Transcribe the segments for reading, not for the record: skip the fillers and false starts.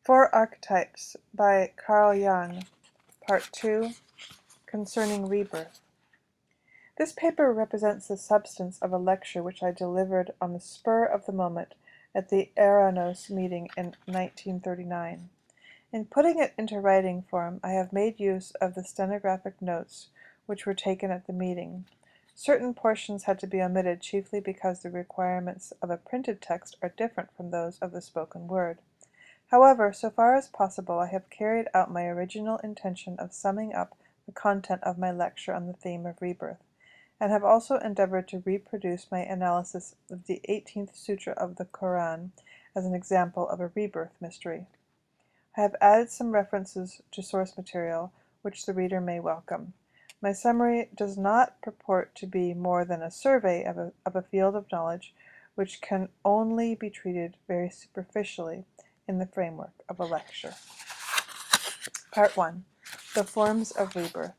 Four Archetypes by Carl Jung, Part 2, Concerning Rebirth. This paper represents the substance of a lecture which I delivered on the spur of the moment at the Eranos meeting in 1939. In putting it into writing form, I have made use of the stenographic notes which were taken at the meeting. Certain portions had to be omitted chiefly because the requirements of a printed text are different from those of the spoken word. However, so far as possible, I have carried out my original intention of summing up the content of my lecture on the theme of rebirth, and have also endeavored to reproduce my analysis of the 18th Sutra of the Koran as an example of a rebirth mystery. I have added some references to source material which the reader may welcome. My summary does not purport to be more than a survey of a field of knowledge which can only be treated very superficially in the framework of a lecture. Part 1. The Forms of Rebirth.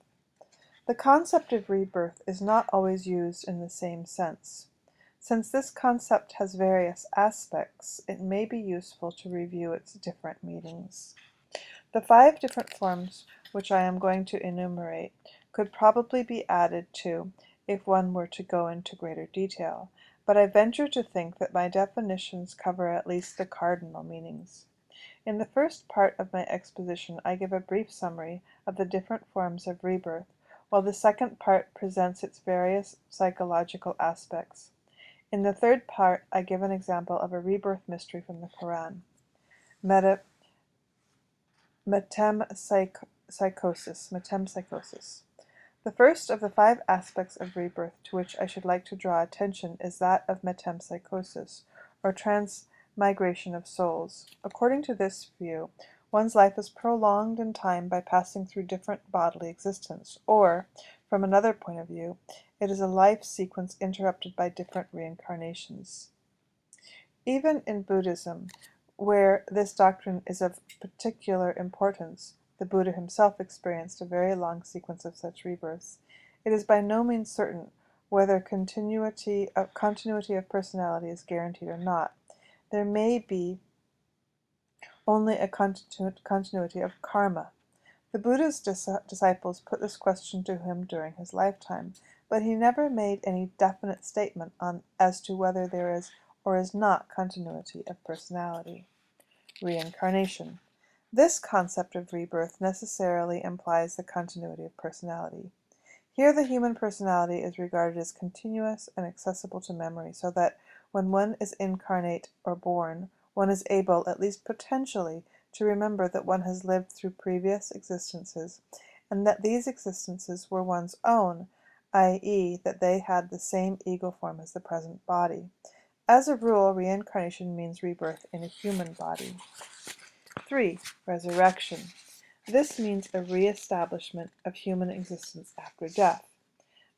The concept of rebirth is not always used in the same sense. Since this concept has various aspects, it may be useful to review its different meanings. The 5 different forms which I am going to enumerate could probably be added to if one were to go into greater detail, but I venture to think that my definitions cover at least the cardinal meanings. In the first part of my exposition I give a brief summary of the different forms of rebirth, while the second part presents its various psychological aspects. In the third part I give an example of a rebirth mystery from the Koran. Metempsychosis. The first of the 5 aspects of rebirth to which I should like to draw attention is that of metempsychosis, or transmigration of souls. According to this view, one's life is prolonged in time by passing through different bodily existence, or, from another point of view, it is a life sequence interrupted by different reincarnations. Even in Buddhism, where this doctrine is of particular importance, the Buddha himself experienced a very long sequence of such rebirths. It is by no means certain whether continuity of personality is guaranteed or not. There may be only a continuity of karma. The Buddha's disciples put this question to him during his lifetime, but he never made any definite statement as to whether there is or is not continuity of personality. Reincarnation. This concept of rebirth necessarily implies the continuity of personality. Here the human personality is regarded as continuous and accessible to memory, so that when one is incarnate or born, one is able, at least potentially, to remember that one has lived through previous existences, and that these existences were one's own, i.e., that they had the same ego form as the present body. As a rule, reincarnation means rebirth in a human body. 3. Resurrection. This means a re-establishment of human existence after death.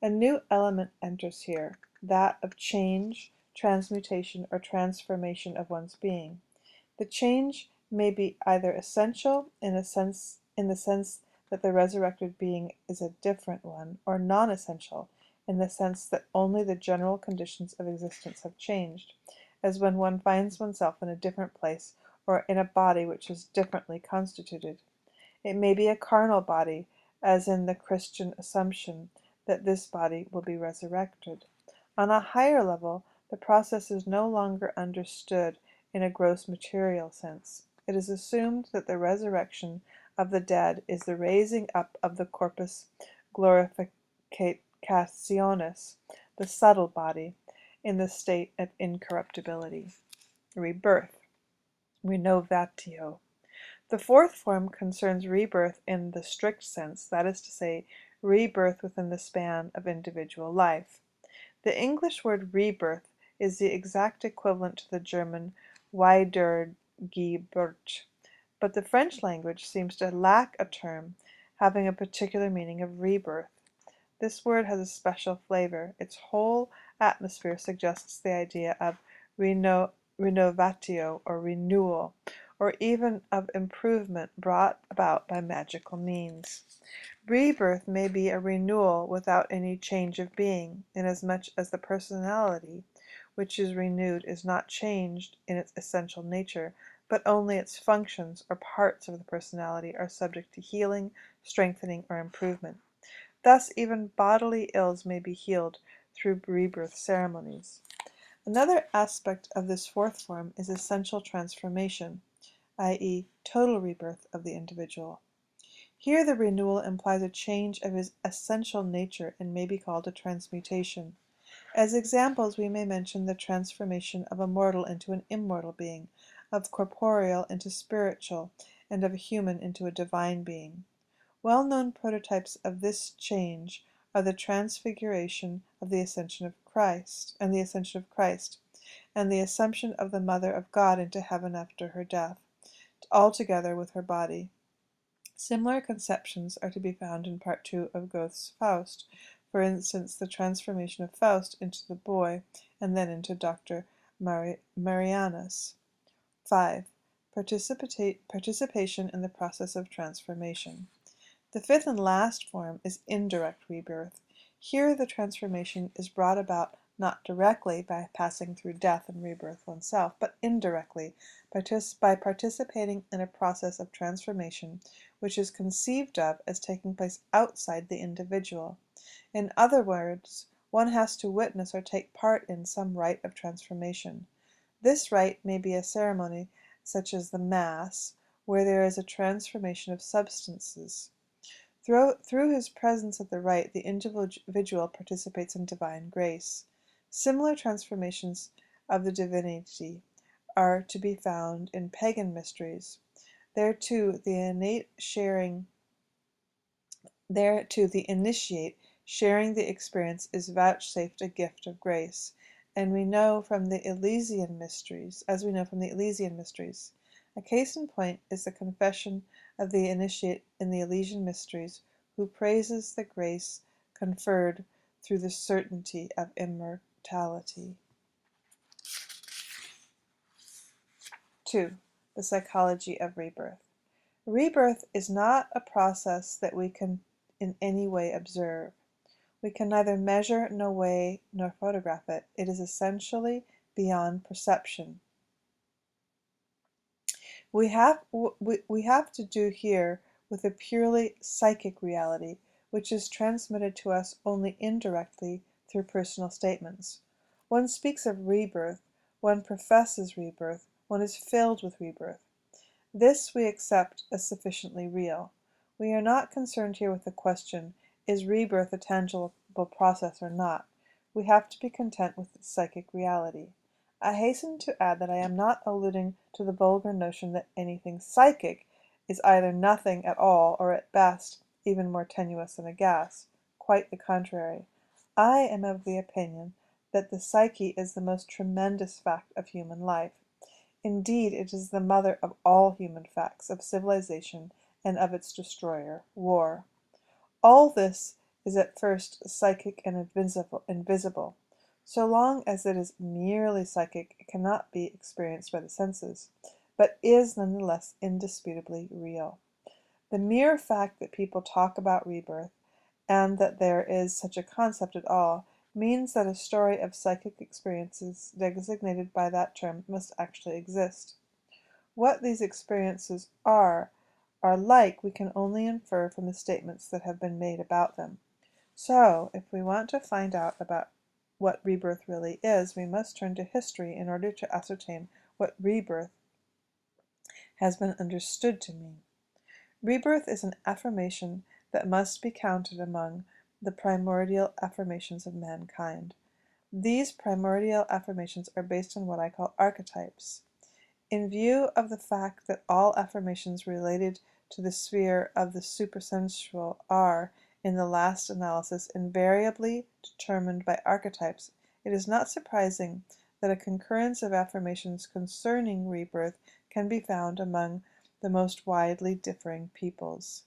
A new element enters here, that of change, transmutation, or transformation of one's being. The change may be either essential in the sense that the resurrected being is a different one, or non-essential in the sense that only the general conditions of existence have changed, as when one finds oneself in a different place or in a body which is differently constituted. It may be a carnal body, as in the Christian assumption that this body will be resurrected. On a higher level, the process is no longer understood in a gross material sense. It is assumed that the resurrection of the dead is the raising up of the corpus glorificationis, the subtle body, in the state of incorruptibility. Rebirth. Renovatio. The fourth form concerns rebirth in the strict sense, that is to say, rebirth within the span of individual life. The English word rebirth is the exact equivalent to the German Wiedergeburt, but the French language seems to lack a term having a particular meaning of rebirth. This word has a special flavor. Its whole atmosphere suggests the idea of renovatio, or renewal, or even of improvement brought about by magical means. Rebirth may be a renewal without any change of being, inasmuch as the personality which is renewed is not changed in its essential nature, but only its functions or parts of the personality are subject to healing, strengthening, or improvement. Thus, even bodily ills may be healed through rebirth ceremonies. Another aspect of this fourth form is essential transformation, i.e., total rebirth of the individual. Here the renewal implies a change of his essential nature and may be called a transmutation. As examples, we may mention the transformation of a mortal into an immortal being, of corporeal into spiritual, and of a human into a divine being. Well-known prototypes of this change are the transfiguration of the Ascension of Christ, and the Assumption of the Mother of God into heaven after her death, altogether with her body. Similar conceptions are to be found in Part 2 of Goethe's Faust, for instance, the transformation of Faust into the boy, and then into Dr. Marianus. 5. Participation in the process of transformation. The fifth and last form is indirect rebirth. Here the transformation is brought about not directly by passing through death and rebirth oneself, but indirectly by participating in a process of transformation which is conceived of as taking place outside the individual. In other words, one has to witness or take part in some rite of transformation. This rite may be a ceremony such as the Mass, where there is a transformation of substances. Through his presence at the rite, the individual participates in divine grace. Similar transformations of the divinity are to be found in pagan mysteries. There too, the initiate sharing the experience is vouchsafed a gift of grace, and we know from the Elysian mysteries. A case in point is the confession of the initiate in the Elysian mysteries, who praises the grace conferred through the certainty of immortality. 2. The psychology of rebirth. Rebirth is not a process that we can in any way observe. We can neither measure, nor weigh, nor photograph it. It is essentially beyond perception. We have to do here with a purely psychic reality, which is transmitted to us only indirectly through personal statements. One speaks of rebirth, one professes rebirth, one is filled with rebirth. This we accept as sufficiently real. We are not concerned here with the question, is rebirth a tangible process or not? We have to be content with its psychic reality. I hasten to add that I am not alluding to the vulgar notion that anything psychic is either nothing at all or at best even more tenuous than a gas. Quite the contrary. I am of the opinion that the psyche is the most tremendous fact of human life. Indeed, it is the mother of all human facts, of civilization, and of its destroyer, war. All this is at first psychic and invisible. So long as it is merely psychic, it cannot be experienced by the senses, but is nonetheless indisputably real. The mere fact that people talk about rebirth, and that there is such a concept at all, means that a story of psychic experiences designated by that term must actually exist. What these experiences are like we can only infer from the statements that have been made about them. So, if we want to find out about what rebirth really is, we must turn to history in order to ascertain what rebirth has been understood to mean. Rebirth is an affirmation that must be counted among the primordial affirmations of mankind. These primordial affirmations are based on what I call archetypes. In view of the fact that all affirmations related to the sphere of the supersensual are, in the last analysis, invariably determined by archetypes, it is not surprising that a concurrence of affirmations concerning rebirth can be found among the most widely differing peoples.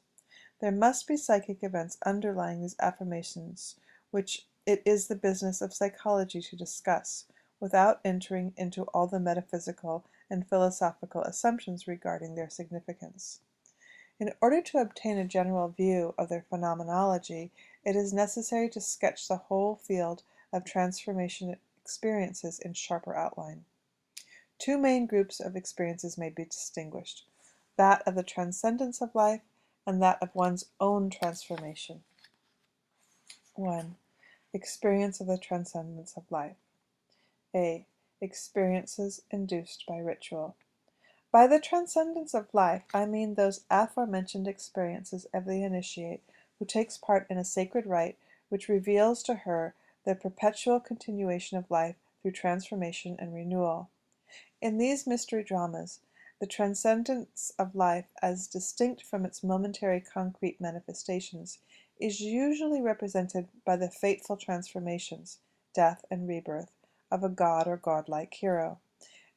There must be psychic events underlying these affirmations, which it is the business of psychology to discuss, without entering into all the metaphysical and philosophical assumptions regarding their significance. In order to obtain a general view of their phenomenology, it is necessary to sketch the whole field of transformation experiences in sharper outline. Two main groups of experiences may be distinguished, that of the transcendence of life and that of one's own transformation. 1. Experience of the transcendence of life. A. Experiences induced by ritual. By the transcendence of life, I mean those aforementioned experiences of the initiate who takes part in a sacred rite which reveals to her the perpetual continuation of life through transformation and renewal. In these mystery dramas, the transcendence of life, as distinct from its momentary concrete manifestations, is usually represented by the fateful transformations, death and rebirth, of a god or godlike hero.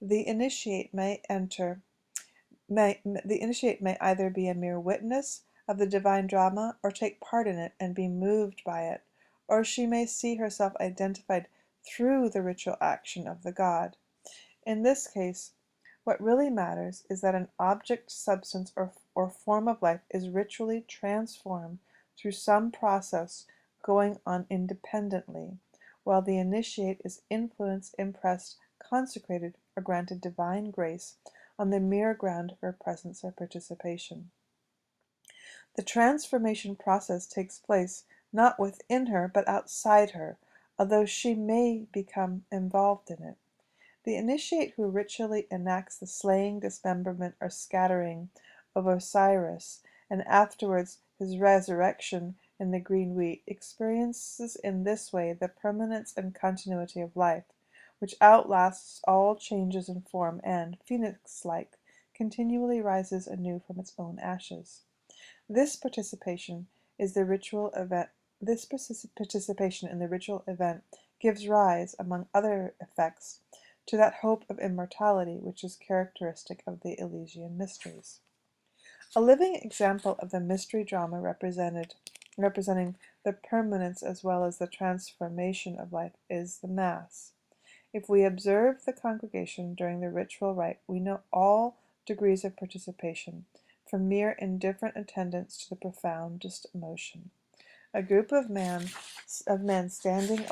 The initiate may either be a mere witness of the divine drama or take part in it and be moved by it, or she may see herself identified through the ritual action of the god. In this case, what really matters is that an object, substance, or form of life is ritually transformed through some process going on independently, while the initiate is influenced, impressed, consecrated, or granted divine grace on the mere ground of her presence or participation. The transformation process takes place not within her but outside her, although she may become involved in it. The initiate who ritually enacts the slaying, dismemberment, or scattering of Osiris, and afterwards his resurrection in the green wheat, experiences in this way the permanence and continuity of life, which outlasts all changes in form and, phoenix-like, continually rises anew from its own ashes. This participation in the ritual event gives rise, among other effects, to that hope of immortality which is characteristic of the Elysian mysteries. A living example of the mystery drama representing the permanence as well as the transformation of life is the Mass. If we observe the congregation during the ritual rite, we know all degrees of participation, from mere indifferent attendance to the profoundest emotion. A group of men standing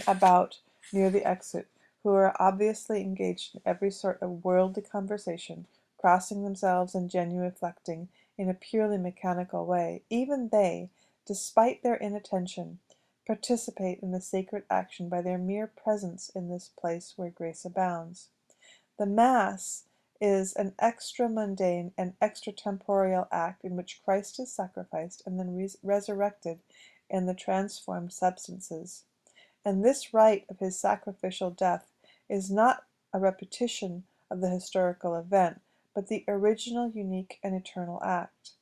about near the exit, who are obviously engaged in every sort of worldly conversation, crossing themselves and genuflecting in a purely mechanical way, even they, despite their inattention, participate in the sacred action by their mere presence in this place where grace abounds. The Mass is an extra-mundane and extra-temporal act in which Christ is sacrificed and then resurrected in the transformed substances. And this rite of his sacrificial death is not a repetition of the historical event, but the original, unique, and eternal act.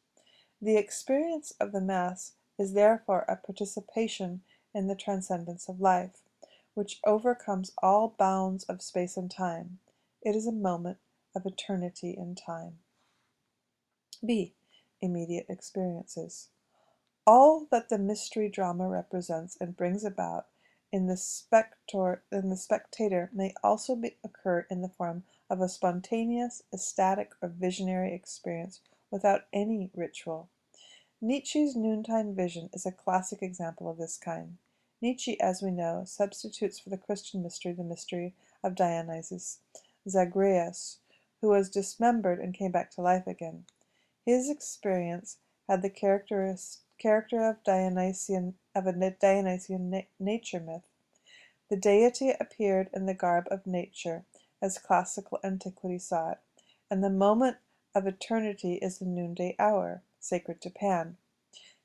The experience of the Mass is therefore a participation in the transcendence of life, which overcomes all bounds of space and time. It is a moment of eternity in time. B. Immediate experiences. All that the mystery drama represents and brings about in the spectator may also occur in the form of a spontaneous, ecstatic, or visionary experience without any ritual. Nietzsche's noontime vision is a classic example of this kind. Nietzsche, as we know, substitutes for the Christian mystery the mystery of Dionysus Zagreus, who was dismembered and came back to life again. His experience had the character of a Dionysian nature myth. The deity appeared in the garb of nature, as classical antiquity saw it, and the moment of eternity is the noonday hour, sacred to Pan.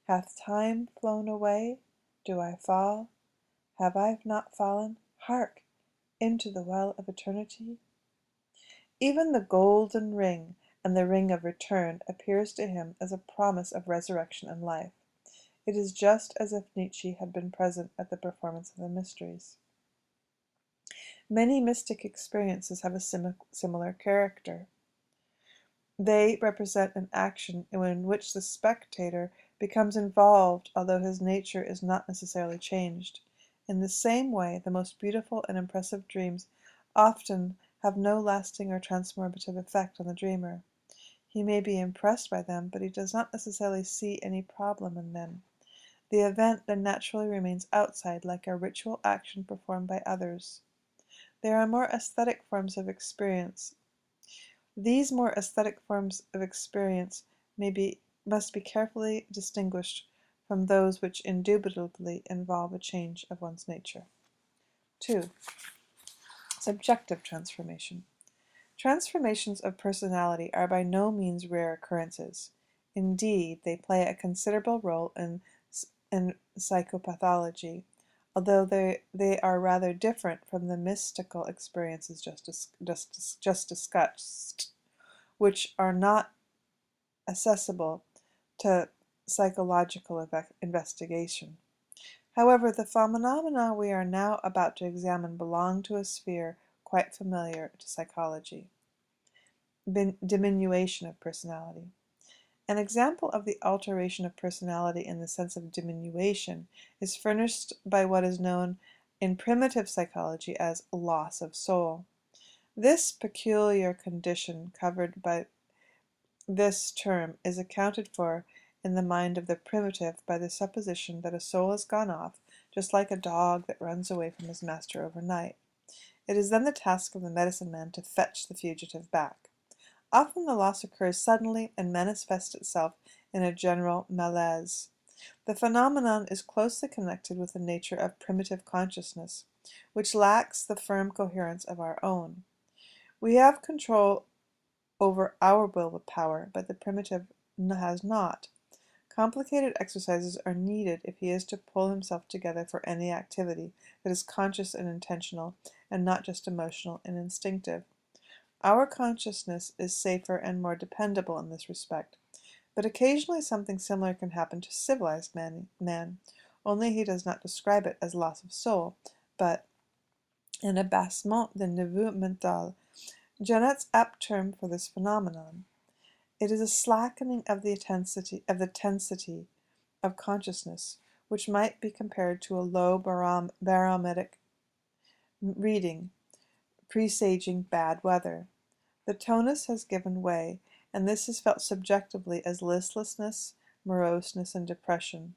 Hath time flown away? Do I fall? Have I not fallen? Hark! Into the well of eternity? Even the golden ring and the ring of return appears to him as a promise of resurrection and life. It is just as if Nietzsche had been present at the performance of the mysteries. Many mystic experiences have a similar character. They represent an action in which the spectator becomes involved, although his nature is not necessarily changed. In the same way, the most beautiful and impressive dreams often have no lasting or transformative effect on the dreamer. He may be impressed by them, but he does not necessarily see any problem in them. The event then naturally remains outside, like a ritual action performed by others. There are more aesthetic forms of experience. These more aesthetic forms of experience must be carefully distinguished from those which indubitably involve a change of one's nature. 2. Subjective transformation. Transformations of personality are by no means rare occurrences. Indeed, they play a considerable role in psychopathology, although they are rather different from the mystical experiences just discussed, which are not accessible to psychological investigation. However, the phenomena we are now about to examine belong to a sphere quite familiar to psychology. Diminution of personality. An example of the alteration of personality in the sense of diminution is furnished by what is known in primitive psychology as loss of soul. This peculiar condition covered by this term is accounted for in the mind of the primitive by the supposition that a soul has gone off, just like a dog that runs away from his master overnight. It is then the task of the medicine man to fetch the fugitive back. Often the loss occurs suddenly and manifests itself in a general malaise. The phenomenon is closely connected with the nature of primitive consciousness, which lacks the firm coherence of our own. We have control over our will power, but the primitive has not. Complicated exercises are needed if he is to pull himself together for any activity that is conscious and intentional, and not just emotional and instinctive. Our consciousness is safer and more dependable in this respect, but occasionally something similar can happen to civilized man, only he does not describe it as loss of soul, but an abaissement de niveau mental, Janet's apt term for this phenomenon. It is a slackening of the tensity of consciousness, which might be compared to a low barometric reading, presaging bad weather. The tonus has given way, and this is felt subjectively as listlessness, moroseness, and depression.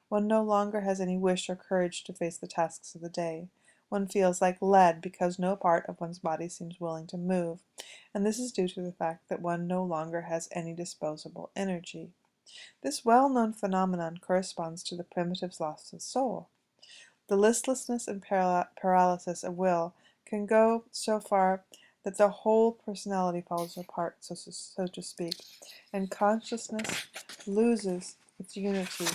One no longer has any wish or courage to face the tasks of the day. One feels like lead because no part of one's body seems willing to move, and this is due to the fact that one no longer has any disposable energy. This well-known phenomenon corresponds to the primitive's loss of soul. The listlessness and paralysis of will can go so far that the whole personality falls apart, so to speak, and consciousness loses its unity.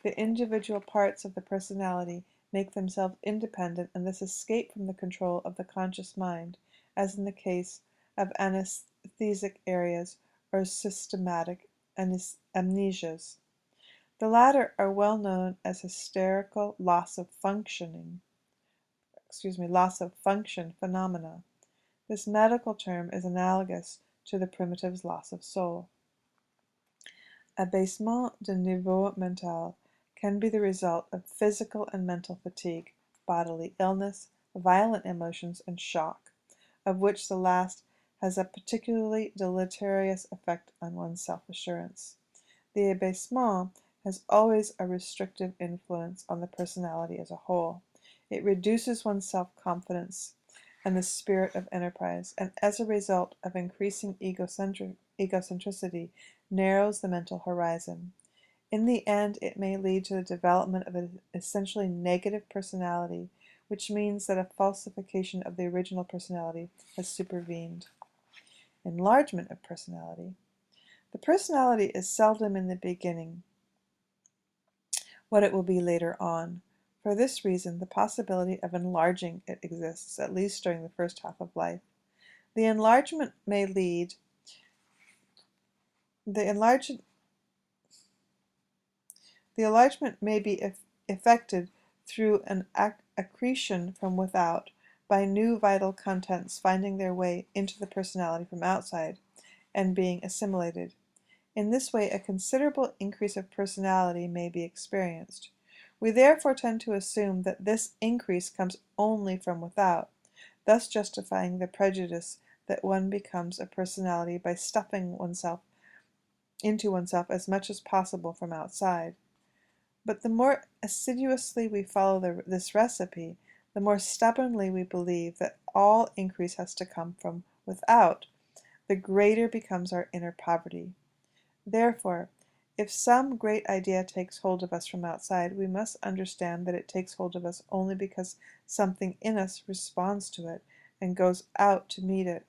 The individual parts of the personality make themselves independent and thus escape from the control of the conscious mind, as in the case of anesthetic areas or systematic amnesias. The latter are well known as hysterical loss of function phenomena. This medical term is analogous to the primitive's loss of soul. Abaissement de niveau mental can be the result of physical and mental fatigue, bodily illness, violent emotions, and shock, of which the last has a particularly deleterious effect on one's self-assurance. The abaissement has always a restrictive influence on the personality as a whole. It reduces one's self-confidence and the spirit of enterprise, and as a result of increasing egocentricity, narrows the mental horizon. In the end, it may lead to the development of an essentially negative personality, which means that a falsification of the original personality has supervened. Enlargement of personality. The personality is seldom in the beginning what it will be later on. For this reason, the possibility of enlarging it exists, at least during the first half of life. The enlargement may be effected through an accretion from without, by new vital contents finding their way into the personality from outside and being assimilated. In this way, a considerable increase of personality may be experienced. We therefore tend to assume that this increase comes only from without, thus justifying the prejudice that one becomes a personality by stuffing into oneself as much as possible from outside. But the more assiduously we follow this recipe, the more stubbornly we believe that all increase has to come from without, the greater becomes our inner poverty. Therefore, if some great idea takes hold of us from outside, we must understand that it takes hold of us only because something in us responds to it and goes out to meet it.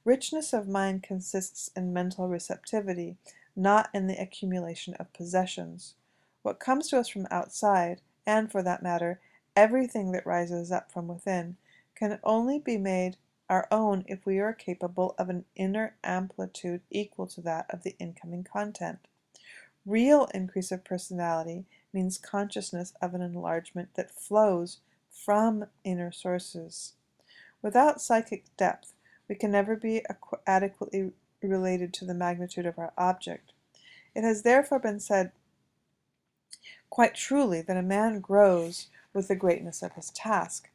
Richness of mind consists in mental receptivity, not in the accumulation of possessions. What comes to us from outside, and for that matter, everything that rises up from within, can only be made our own if we are capable of an inner amplitude equal to that of the incoming content. Real increase of personality means consciousness of an enlargement that flows from inner sources. Without psychic depth, we can never be adequately related to the magnitude of our object. It has therefore been said quite truly that a man grows with the greatness of his task,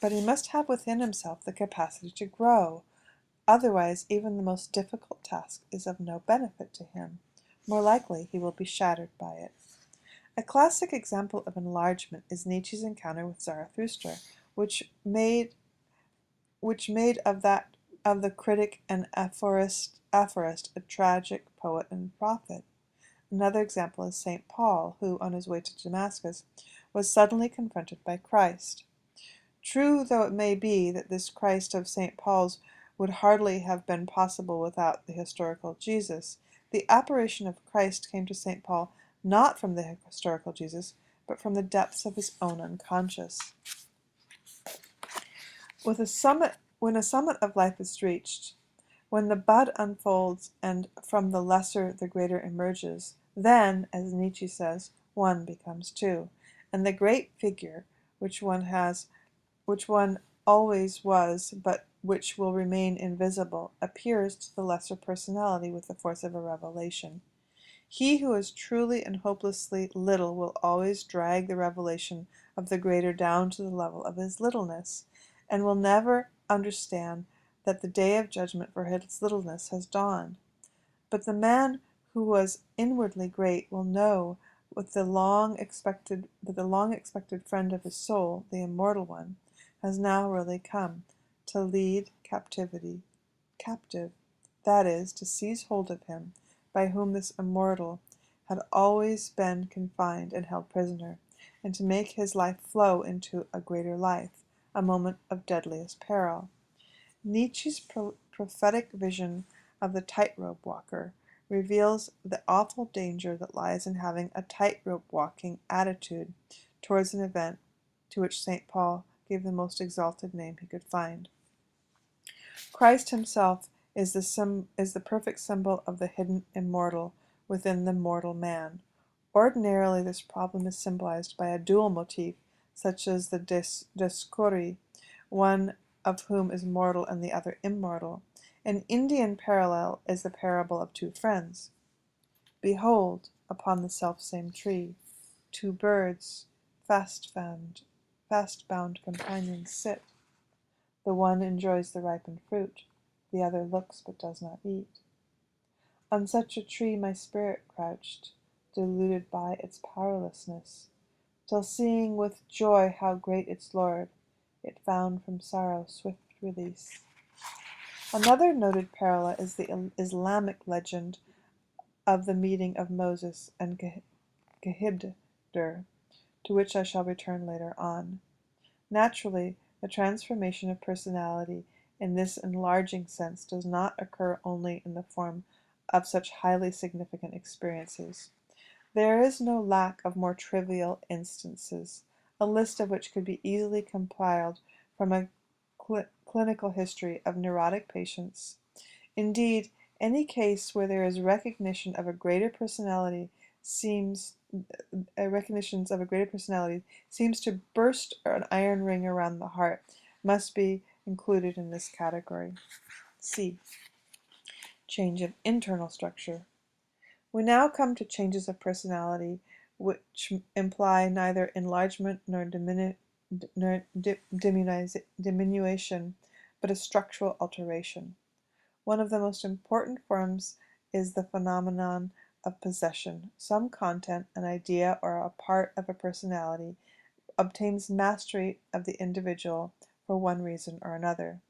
but he must have within himself the capacity to grow. Otherwise, even the most difficult task is of no benefit to him. More likely, he will be shattered by it. A classic example of enlargement is Nietzsche's encounter with Zarathustra, which made of the critic and aphorist a tragic poet and prophet. Another example is St. Paul, who, on his way to Damascus, was suddenly confronted by Christ. True though it may be that this Christ of St. Paul's would hardly have been possible without the historical Jesus, the apparition of Christ came to St. Paul not from the historical Jesus, but from the depths of his own unconscious. When a summit of life is reached, when the bud unfolds and from the lesser the greater emerges, then, as Nietzsche says, one becomes two, and the great figure which one always was, but which will remain invisible, appears to the lesser personality with the force of a revelation. He who is truly and hopelessly little will always drag the revelation of the greater down to the level of his littleness, and will never understand that the day of judgment for his littleness has dawned. But the man who was inwardly great will know that the long expected friend of his soul, the immortal one, has now really come to lead captivity captive, that is, to seize hold of him, by whom this immortal had always been confined and held prisoner, and to make his life flow into a greater life, a moment of deadliest peril. Nietzsche's prophetic vision of the tightrope walker reveals the awful danger that lies in having a tightrope walking attitude towards an event to which St. Paul gave the most exalted name he could find. Christ himself is the perfect symbol of the hidden immortal within the mortal man. Ordinarily, this problem is symbolized by a dual motif, such as the Dioscuri, one of whom is mortal and the other immortal. An Indian parallel is the parable of two friends. Behold, upon the selfsame tree, two birds, fast-bound companions sit. The one enjoys the ripened fruit, the other looks but does not eat. On such a tree my spirit crouched, deluded by its powerlessness, till seeing with joy how great its Lord, it found from sorrow swift release. Another noted parallel is the Islamic legend of the meeting of Moses and Khidr, to which I shall return later on. Naturally, the transformation of personality in this enlarging sense does not occur only in the form of such highly significant experiences. There is no lack of more trivial instances, a list of which could be easily compiled from a clinical history of neurotic patients. Indeed, any case where there is recognition of a greater personality seems to burst an iron ring around the heart must be included in this category. C. Change of internal structure. We now come to changes of personality which imply neither enlargement nor diminution, but a structural alteration. One of the most important forms is the phenomenon of possession. Some content, an idea, or a part of a personality obtains mastery of the individual for one reason or another.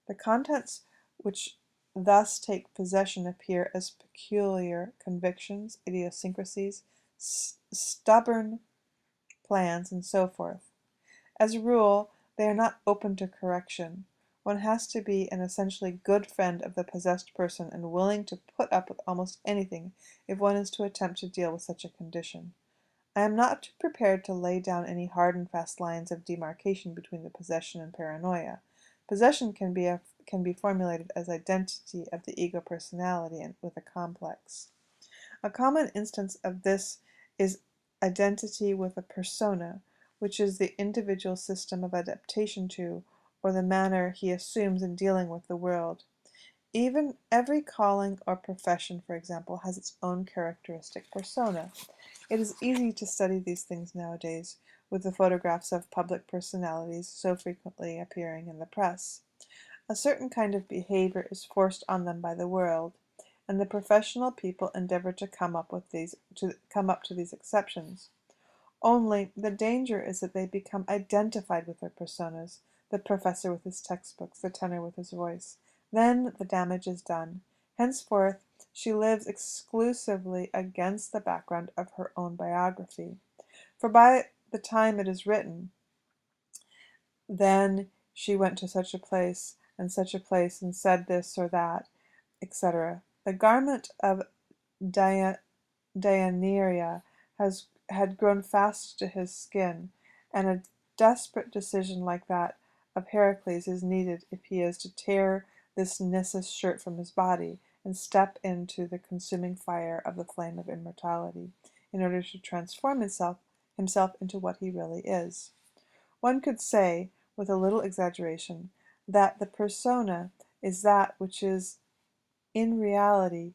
The contents which thus take possession appear as peculiar convictions, idiosyncrasies, stubborn plans, and so forth. As a rule, they are not open to correction. One has to be an essentially good friend of the possessed person and willing to put up with almost anything if one is to attempt to deal with such a condition. I am not prepared to lay down any hard and fast lines of demarcation between the possession and paranoia. Possession can be formulated as identity of the ego personality and with a complex. A common instance of this is identity with a persona, which is the individual's system of adaptation to, or the manner he assumes in dealing with the world. Even every calling or profession, for example, has its own characteristic persona. It is easy to study these things nowadays with the photographs of public personalities so frequently appearing in the press. A certain kind of behavior is forced on them by the world, and the professional people endeavor to come up to these exceptions. Only the danger is that they become identified with their personas, the professor with his textbooks, the tenor with his voice. Then the damage is done. Henceforth, she lives exclusively against the background of her own biography. For by the time it is written, then she went to such a place and said this or that, etc. The garment of Dioneria had grown fast to his skin, and a desperate decision like that of Heracles is needed if he is to tear this Nissus shirt from his body and step into the consuming fire of the flame of immortality, in order to transform himself into what he really is. One could say, with a little exaggeration, that the persona is that which is in reality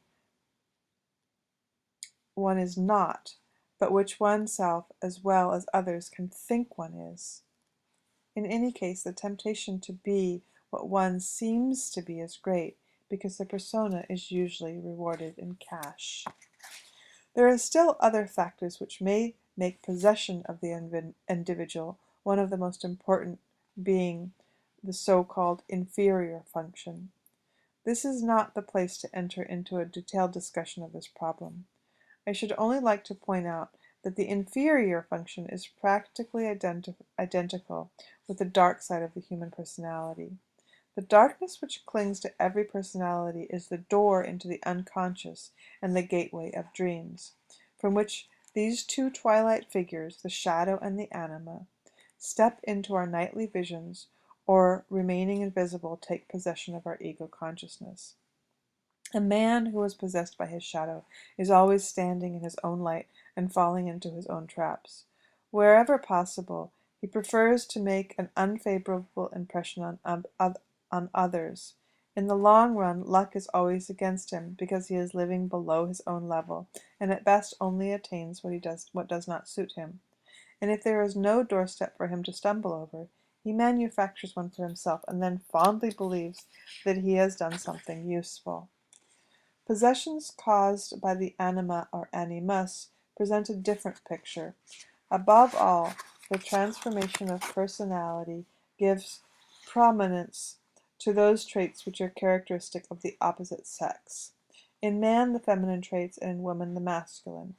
one is not, but which oneself as well as others can think one is. In any case, the temptation to be what one seems to be is great, because the persona is usually rewarded in cash. There are still other factors which may make possession of the individual one of the most important, being the so-called inferior function. This is not the place to enter into a detailed discussion of this problem. I should only like to point out that the inferior function is practically identical with the dark side of the human personality. The darkness which clings to every personality is the door into the unconscious and the gateway of dreams, from which these two twilight figures, the shadow and the anima, step into our nightly visions, or, remaining invisible, take possession of our ego consciousness. A man who is possessed by his shadow is always standing in his own light and falling into his own traps. Wherever possible, he prefers to make an unfavorable impression on others. In the long run, luck is always against him, because he is living below his own level, and at best only attains what does not suit him. And if there is no doorstep for him to stumble over, he manufactures one for himself, and then fondly believes that he has done something useful. Possessions caused by the anima or animus present a different picture. Above all, the transformation of personality gives prominence to those traits which are characteristic of the opposite sex. In man, the feminine traits, and in woman, the masculine.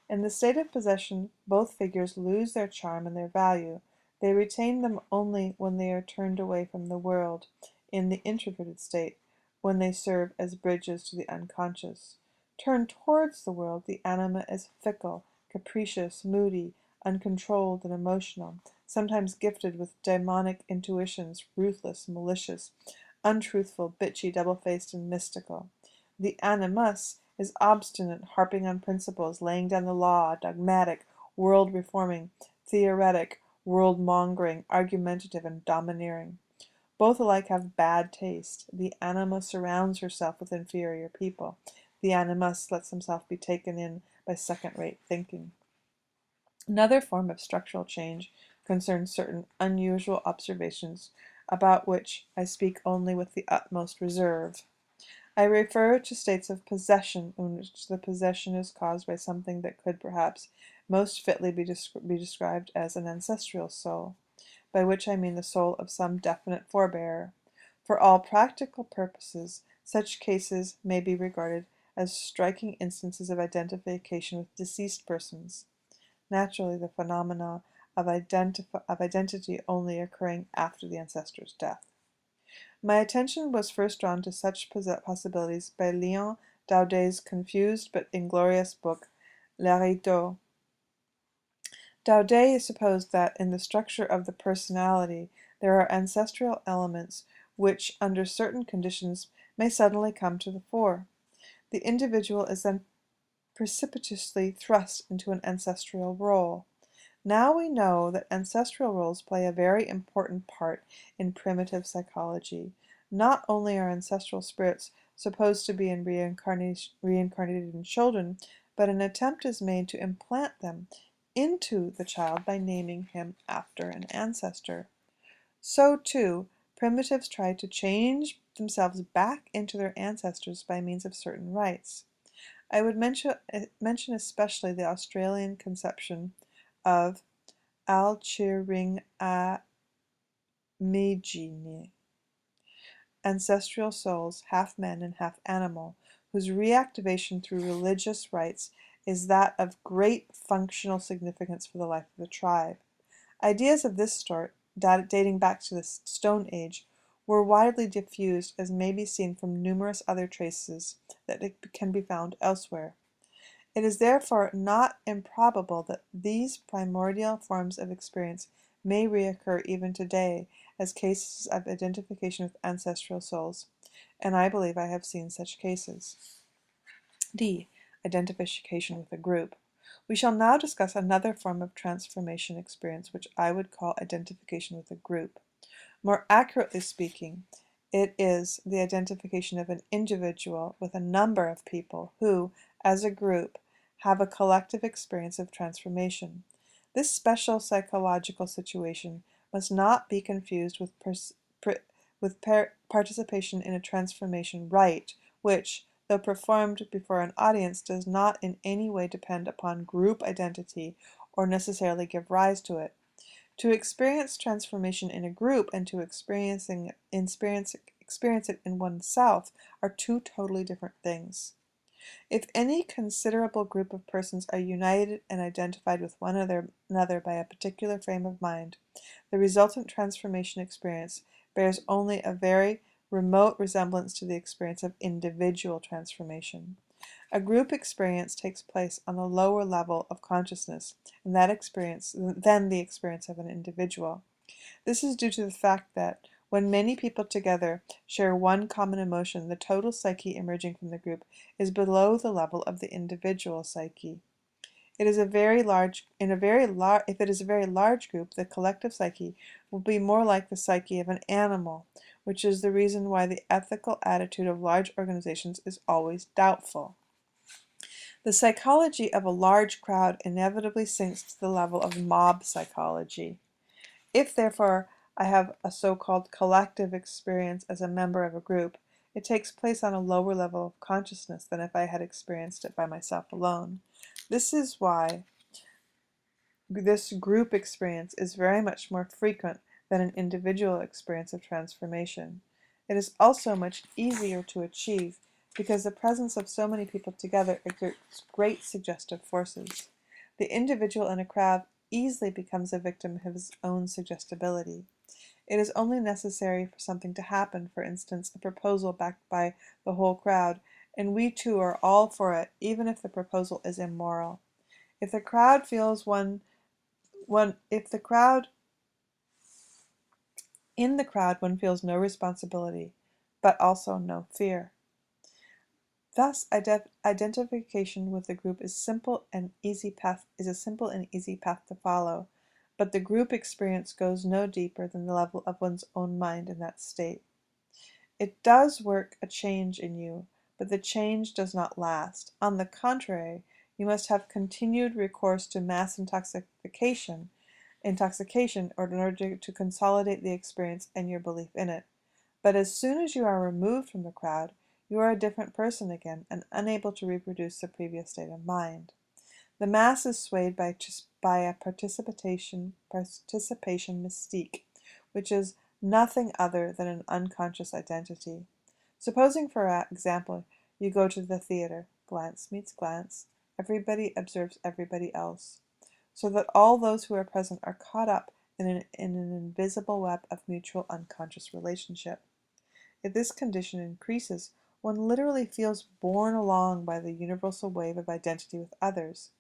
In the state of possession, both figures lose their charm and their value. They retain them only when they are turned away from the world. In the introverted state, when they serve as bridges to the unconscious. Turned towards the world, the anima is fickle, capricious, moody, uncontrolled, and emotional, sometimes gifted with demonic intuitions, ruthless, malicious, untruthful, bitchy, double-faced, and mystical. The animus is obstinate, harping on principles, laying down the law, dogmatic, world-reforming, theoretic, world-mongering, argumentative, and domineering. Both alike have bad taste. The anima surrounds herself with inferior people. The animus lets himself be taken in by second-rate thinking. Another form of structural change concerns certain unusual observations about which I speak only with the utmost reserve. I refer to states of possession in which the possession is caused by something that could perhaps most fitly be described as an ancestral soul, by which I mean the soul of some definite forebearer. For all practical purposes, such cases may be regarded as striking instances of identification with deceased persons. Naturally, the phenomena of identity only occurring after the ancestor's death. My attention was first drawn to such possibilities by Léon Daudet's confused but inglorious book, L'Héritot. Daudet supposed that in the structure of the personality there are ancestral elements which, under certain conditions, may suddenly come to the fore. The individual is then precipitously thrust into an ancestral role. Now we know that ancestral roles play a very important part in primitive psychology. Not only are ancestral spirits supposed to be reincarnated in children, but an attempt is made to implant them into the child by naming him after an ancestor. So, too, primitives try to change themselves back into their ancestors by means of certain rites. I would mention especially the Australian conception of Alchiringamigini, ancestral souls, half men and half animal, whose reactivation through religious rites is that of great functional significance for the life of the tribe. Ideas of this sort, dating back to the Stone Age, were widely diffused, as may be seen from numerous other traces that can be found elsewhere. It is therefore not improbable that these primordial forms of experience may reoccur even today as cases of identification with ancestral souls, and I believe I have seen such cases. D. Identification with a group. We shall now discuss another form of transformation experience which I would call identification with a group. More accurately speaking, it is the identification of an individual with a number of people who, as a group, have a collective experience of transformation. This special psychological situation must not be confused with participation in a transformation rite, which, though performed before an audience, does not in any way depend upon group identity or necessarily give rise to it. To experience transformation in a group and to experience it in oneself are two totally different things. If any considerable group of persons are united and identified with one another by a particular frame of mind, the resultant transformation experience bears only a very remote resemblance to the experience of individual transformation. A group experience takes place on a lower level of consciousness than the experience of an individual. This is due to the fact that when many people together share one common emotion, the total psyche emerging from the group is below the level of the individual psyche. If it is a very large group, the collective psyche will be more like the psyche of an animal, which is the reason why the ethical attitude of large organizations is always doubtful. The psychology of a large crowd inevitably sinks to the level of mob psychology. If, therefore, I have a so-called collective experience as a member of a group, it takes place on a lower level of consciousness than if I had experienced it by myself alone. This is why this group experience is very much more frequent than an individual experience of transformation. It is also much easier to achieve because the presence of so many people together exerts great suggestive forces. The individual in a crowd easily becomes a victim of his own suggestibility. It is only necessary for something to happen, for instance, a proposal backed by the whole crowd, and we too are all for it, even if the proposal is immoral. If the crowd feels in the crowd one feels no responsibility, but also no fear. Thus, identification with the group is a simple and easy path to follow, but the group experience goes no deeper than the level of one's own mind in that state. It does work a change in you, but the change does not last. On the contrary, you must have continued recourse to mass intoxication in order to consolidate the experience and your belief in it. But as soon as you are removed from the crowd, You are a different person again, and unable to reproduce the previous state of mind. The mass is swayed by a participation mystique, which is nothing other than an unconscious identity. Supposing, for example, you go to the theater, glance meets glance, everybody observes everybody else, so that all those who are present are caught up in an invisible web of mutual unconscious relationship. If this condition increases, one literally feels borne along by the universal wave of identity with others.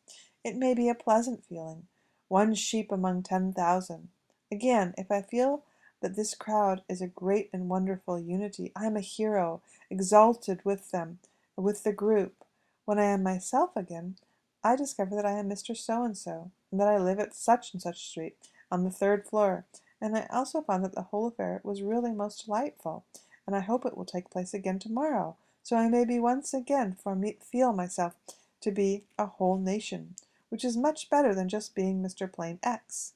It may be a pleasant feeling, one sheep among 10,000. Again, if I feel that this crowd is a great and wonderful unity, I am a hero, exalted with them, with the group. When I am myself again, I discover that I am Mr. So-and-so, and that I live at such and such street, on the third floor, and I also find that the whole affair was really most delightful, and I hope it will take place again tomorrow, so I may be once again feel myself to be a whole nation, which is much better than just being Mr. Plain X.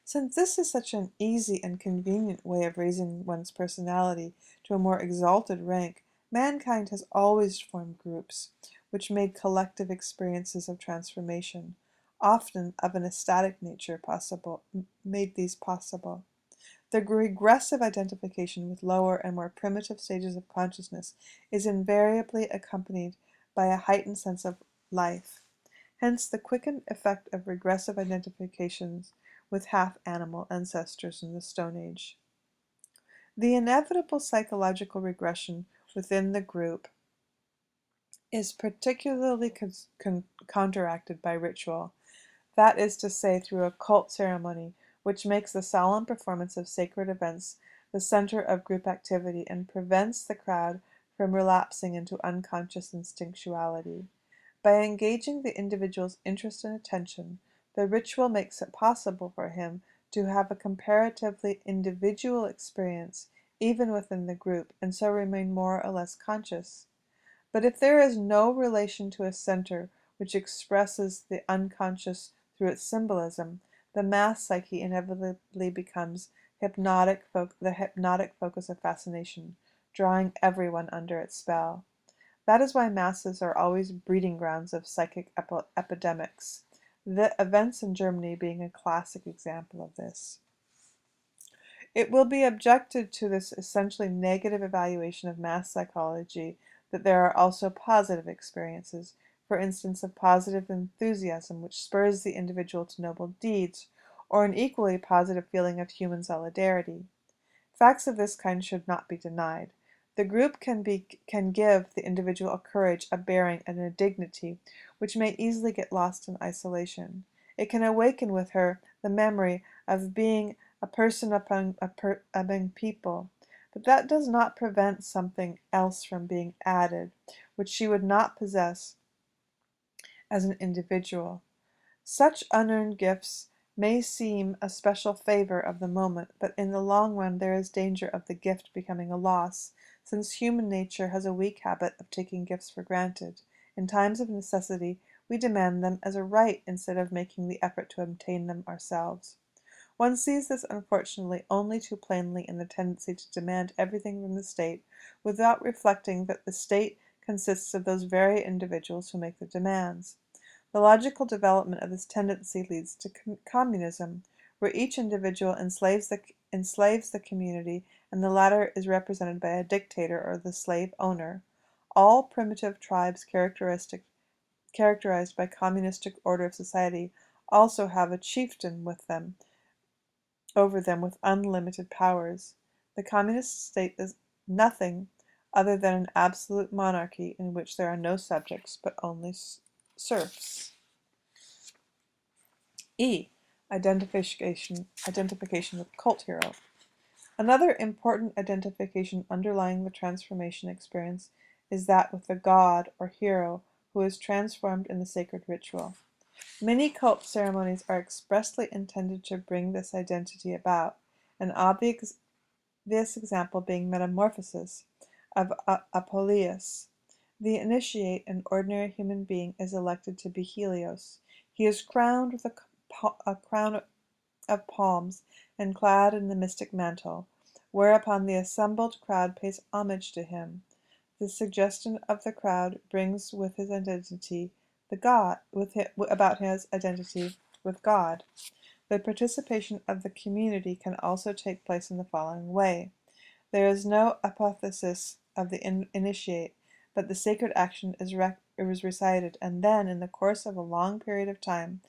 Since this is such an easy and convenient way of raising one's personality to a more exalted rank, mankind has always formed groups, which made collective experiences of transformation, often of an ecstatic nature, made these possible. The regressive identification with lower and more primitive stages of consciousness is invariably accompanied by a heightened sense of life. Hence the quickened effect of regressive identifications with half-animal ancestors in the Stone Age. The inevitable psychological regression within the group is particularly counteracted by ritual, that is to say, through a cult ceremony, which makes the solemn performance of sacred events the center of group activity and prevents the crowd from relapsing into unconscious instinctuality. By engaging the individual's interest and attention, the ritual makes it possible for him to have a comparatively individual experience even within the group, and so remain more or less conscious. But if there is no relation to a center which expresses the unconscious through its symbolism, the mass psyche inevitably becomes the hypnotic focus of fascination, drawing everyone under its spell. That is why masses are always breeding grounds of psychic epidemics, the events in Germany being a classic example of this. It will be objected to this essentially negative evaluation of mass psychology that there are also positive experiences, for instance, of positive enthusiasm which spurs the individual to noble deeds, or an equally positive feeling of human solidarity. Facts of this kind should not be denied. The group can give the individual a courage, a bearing, and a dignity which may easily get lost in isolation. It can awaken with her the memory of being a person among people, but that does not prevent something else from being added, which she would not possess as an individual. Such unearned gifts may seem a special favor of the moment, but in the long run there is danger of the gift becoming a loss, since human nature has a weak habit of taking gifts for granted. In times of necessity, we demand them as a right instead of making the effort to obtain them ourselves. One sees this unfortunately only too plainly in the tendency to demand everything from the state, without reflecting that the state consists of those very individuals who make the demands. The logical development of this tendency leads to communism, where each individual enslaves the community, and the latter is represented by a dictator or the slave owner. All primitive tribes characterized by communistic order of society also have a chieftain over them with unlimited powers. The communist state is nothing other than an absolute monarchy in which there are no subjects but only serfs. E. Identification with cult hero. Another important identification underlying the transformation experience is that with the god or hero who is transformed in the sacred ritual. Many cult ceremonies are expressly intended to bring this identity about, an obvious example being metamorphosis of Apuleius. The initiate, an ordinary human being, is elected to be Helios. He is crowned with a crown of palms and clad in the mystic mantle, whereupon the assembled crowd pays homage to him. The suggestion of the crowd brings with his identity the God about his identity with God. The participation of the community can also take place in the following way. There is no apotheosis of the initiate, but the sacred action is recited, and then, in the course of a long period of time,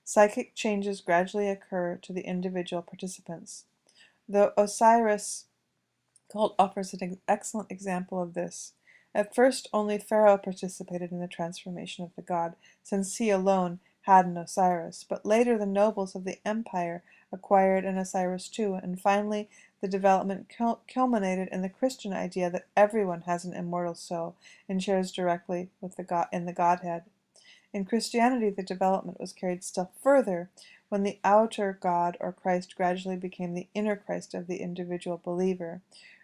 psychic changes gradually occur to the individual participants. The Osiris cult offers an excellent example of this. At first, only Pharaoh participated in the transformation of the god, since he alone had an Osiris, but later the nobles of the empire acquired an Osiris too, and finally the development culminated in the Christian idea that everyone has an immortal soul and shares directly with the God in the Godhead. In Christianity, the development was carried still further when the outer God or Christ gradually became the inner Christ of the individual believer,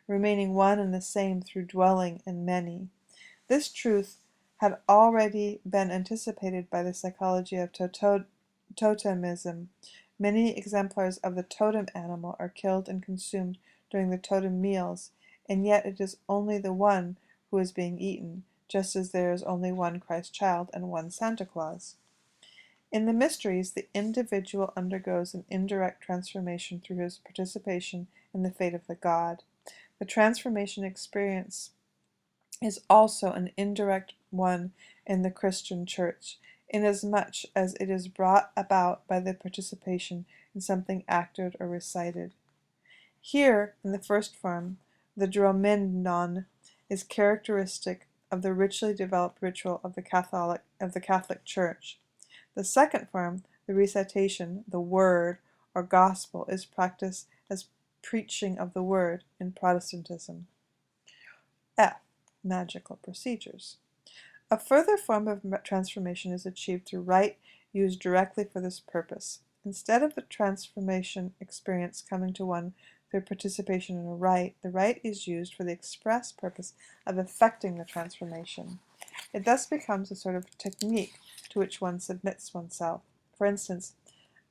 remaining one and the same through dwelling in many. This truth had already been anticipated by the psychology of totemism. Many exemplars of the totem animal are killed and consumed during the totem meals, and yet it is only the one who is being eaten, just as there is only one Christ child and one Santa Claus. In the mysteries, the individual undergoes an indirect transformation through his participation in the fate of the God. The transformation experience is also an indirect one in the Christian Church, inasmuch as it is brought about by the participation in something acted or recited. Here, in the first form, the dromenon is characteristic of the richly developed ritual of the Catholic Church. The second form, the recitation, the word, or gospel, is practiced as preaching of the word in Protestantism. F. Magical procedures. A further form of transformation is achieved through rite used directly for this purpose. Instead of the transformation experience coming to one through participation in a rite, the rite is used for the express purpose of effecting the transformation. It thus becomes a sort of technique to which one submits oneself. For instance,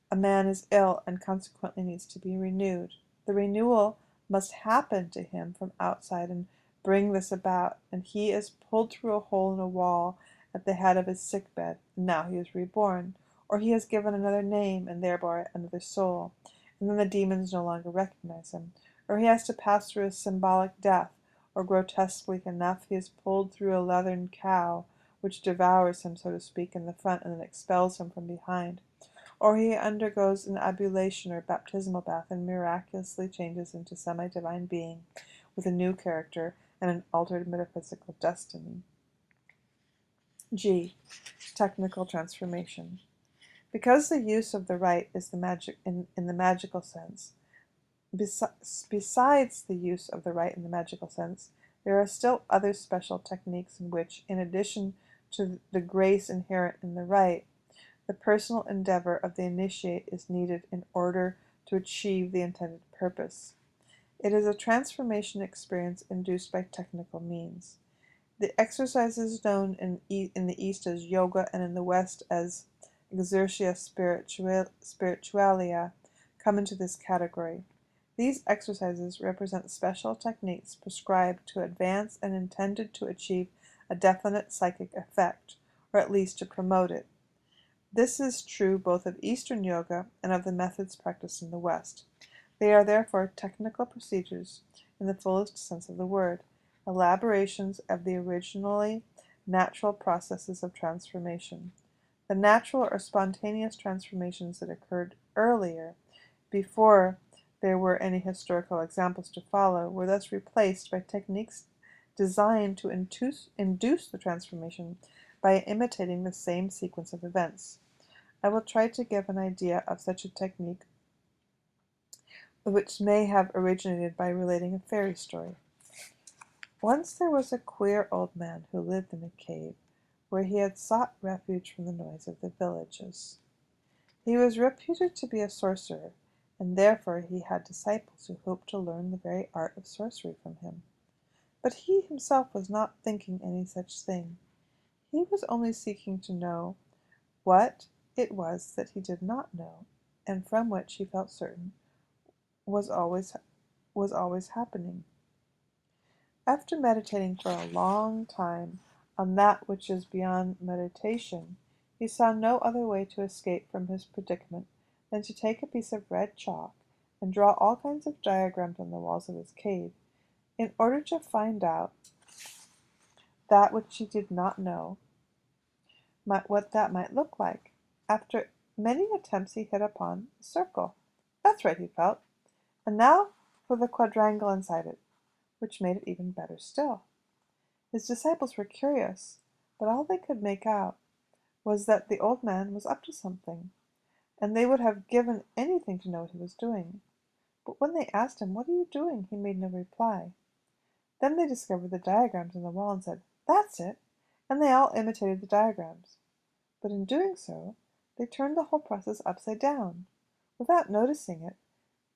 a man is ill and consequently needs to be renewed. The renewal must happen to him from outside and bring this about, and he is pulled through a hole in a wall at the head of his sick bed, and now he is reborn, or he is given another name and thereby another soul, and then the demons no longer recognize him, or he has to pass through a symbolic death, or grotesquely enough he is pulled through a leathern cow, which devours him, so to speak, in the front and then expels him from behind, or he undergoes an ablution or baptismal bath and miraculously changes into semi-divine being with a new character and an altered metaphysical destiny. G. Technical transformation. Because the use of the rite is in the magical sense, besides the use of the rite in the magical sense, there are still other special techniques in which, in addition to the grace inherent in the rite, the personal endeavor of the initiate is needed in order to achieve the intended purpose. It is a transformation experience induced by technical means. The exercises known in the East as yoga and in the West as exercia spiritualia come into this category. These exercises represent special techniques prescribed to advance and intended to achieve a definite psychic effect, or at least to promote it. This is true both of Eastern yoga and of the methods practiced in the West. They are therefore technical procedures in the fullest sense of the word, elaborations of the originally natural processes of transformation. The natural or spontaneous transformations that occurred earlier, before there were any historical examples to follow, were thus replaced by techniques designed to induce the transformation by imitating the same sequence of events. I will try to give an idea of such a technique which may have originated by relating a fairy story. Once there was a queer old man who lived in a cave, where he had sought refuge from the noise of the villages. He was reputed to be a sorcerer, and therefore he had disciples who hoped to learn the very art of sorcery from him. But he himself was not thinking any such thing. He was only seeking to know what it was that he did not know, and from which he felt certain was always happening. After meditating for a long time on that which is beyond meditation, he saw no other way to escape from his predicament than to take a piece of red chalk and draw all kinds of diagrams on the walls of his cave, in order to find out that which he did not know what that might look like. After many attempts he hit upon a circle. That's right, he felt. And now for the quadrangle inside it, which made it even better still. His disciples were curious, but all they could make out was that the old man was up to something, and they would have given anything to know what he was doing. But when they asked him, "What are you doing?" he made no reply. Then they discovered the diagrams on the wall and said, "That's it," and they all imitated the diagrams. But in doing so, they turned the whole process upside down. Without noticing it,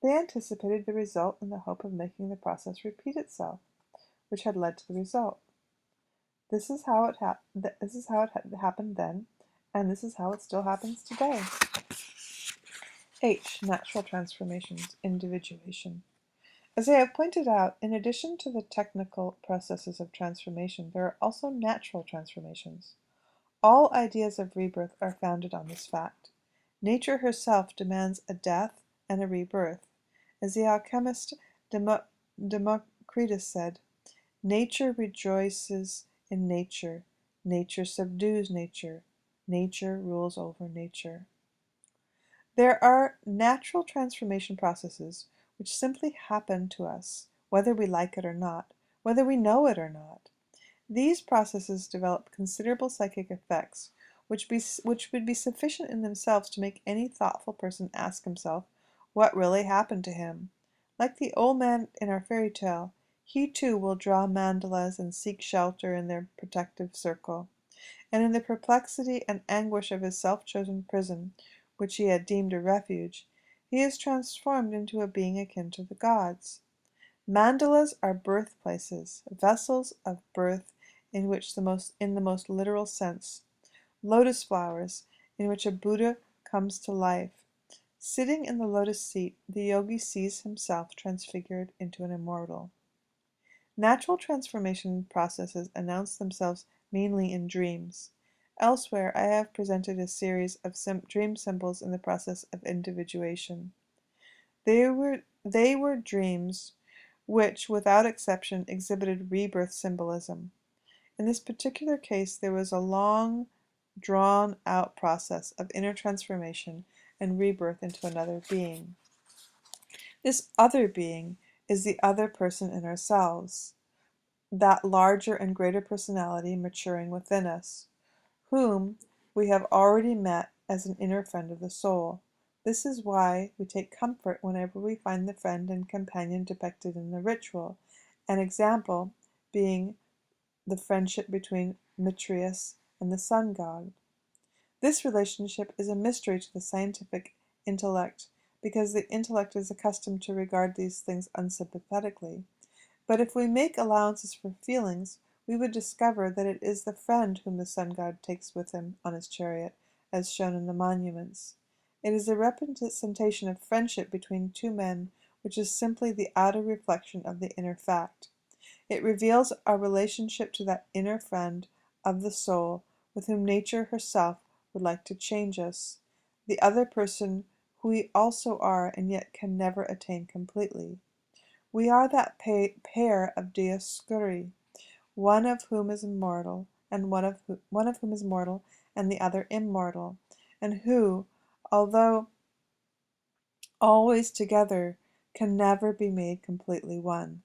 they anticipated the result in the hope of making the process repeat itself, which had led to the result. This is how it happened then, and this is how it still happens today. H. Natural transformations, individuation. As I have pointed out, in addition to the technical processes of transformation, there are also natural transformations. All ideas of rebirth are founded on this fact. Nature herself demands a death and a rebirth. As the alchemist Democritus said, "Nature rejoices in nature, nature subdues nature, nature rules over nature." There are natural transformation processes which simply happen to us, whether we like it or not, whether we know it or not. These processes develop considerable psychic effects, which would be sufficient in themselves to make any thoughtful person ask himself what really happened to him. Like the old man in our fairy tale, he too will draw mandalas and seek shelter in their protective circle. And in the perplexity and anguish of his self-chosen prison, which he had deemed a refuge, he is transformed into a being akin to the gods. Mandalas are birthplaces, vessels of birth in the most literal sense. Lotus flowers, in which a Buddha comes to life. Sitting in the lotus seat, the yogi sees himself transfigured into an immortal. Natural transformation processes announce themselves mainly in dreams. Elsewhere, I have presented a series of dream symbols in the process of individuation. They were dreams which, without exception, exhibited rebirth symbolism. In this particular case, there was a long, drawn-out process of inner transformation and rebirth into another being. This other being is the other person in ourselves, that larger and greater personality maturing within us, whom we have already met as an inner friend of the soul. This is why we take comfort whenever we find the friend and companion depicted in the ritual, an example being the friendship between Mitreus and the sun god. This relationship is a mystery to the scientific intellect, because the intellect is accustomed to regard these things unsympathetically. But if we make allowances for feelings, we would discover that it is the friend whom the sun god takes with him on his chariot, as shown in the monuments. It is a representation of friendship between two men, which is simply the outer reflection of the inner fact. It reveals our relationship to that inner friend of the soul with whom nature herself would like to change us, the other person who we also are and yet can never attain completely. We are that pair of Dioscuri, one of whom is immortal, and one of whom is mortal, and the other immortal, and who, although always together, can never be made completely one.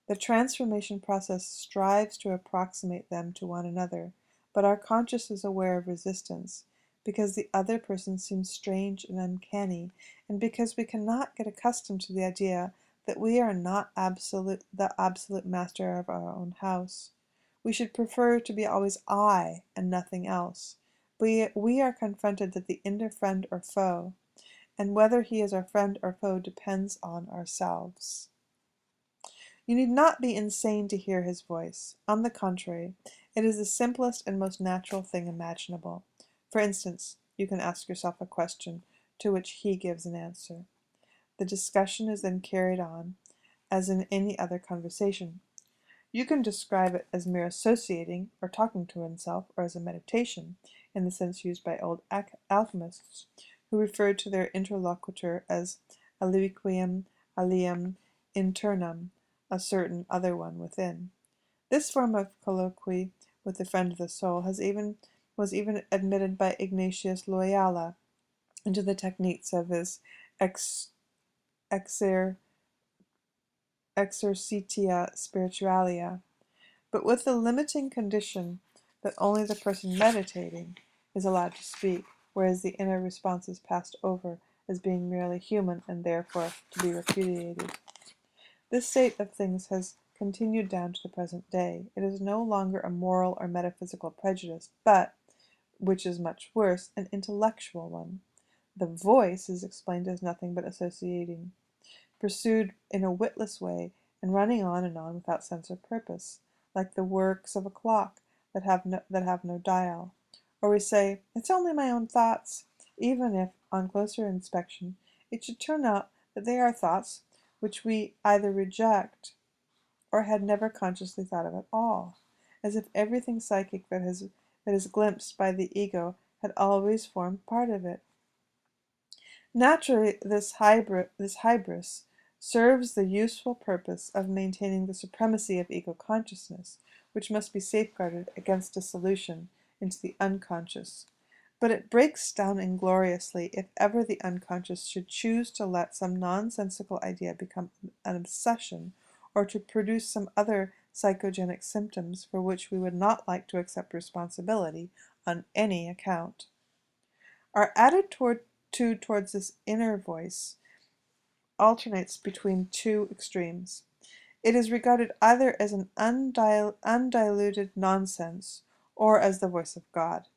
The transformation process strives to approximate them to one another, but our conscience is aware of resistance, because the other person seems strange and uncanny, and because we cannot get accustomed to the idea that we are not the absolute master of our own house. We should prefer to be always I and nothing else. We are confronted that the inner friend or foe, and whether he is our friend or foe depends on ourselves. You need not be insane to hear his voice. On the contrary, it is the simplest and most natural thing imaginable. For instance, you can ask yourself a question to which he gives an answer. The discussion is then carried on as in any other conversation. You can describe it as mere associating or talking to oneself, or as a meditation, in the sense used by old alchemists, who referred to their interlocutor as aliquim alium internum, a certain other one within. This form of colloquy with the friend of the soul was even admitted by Ignatius Loyola into the techniques of his exercitia spiritualia, but with the limiting condition that only the person meditating is allowed to speak, whereas the inner response is passed over as being merely human and therefore to be repudiated. This state of things has continued down to the present day. It is no longer a moral or metaphysical prejudice, but, which is much worse, an intellectual one. The voice is explained as nothing but associating, pursued in a witless way, and running on and on without sense or purpose, like the works of a clock that have no dial. Or we say, it's only my own thoughts, even if, on closer inspection, it should turn out that they are thoughts which we either reject or had never consciously thought of at all, as if everything psychic that is glimpsed by the ego had always formed part of it. Naturally, this hybris serves the useful purpose of maintaining the supremacy of ego consciousness, which must be safeguarded against dissolution into the unconscious. But it breaks down ingloriously if ever the unconscious should choose to let some nonsensical idea become an obsession, or to produce some other psychogenic symptoms for which we would not like to accept responsibility on any account. Our attitude towards this inner voice alternates between two extremes. It is regarded either as an undiluted nonsense or as the voice of God.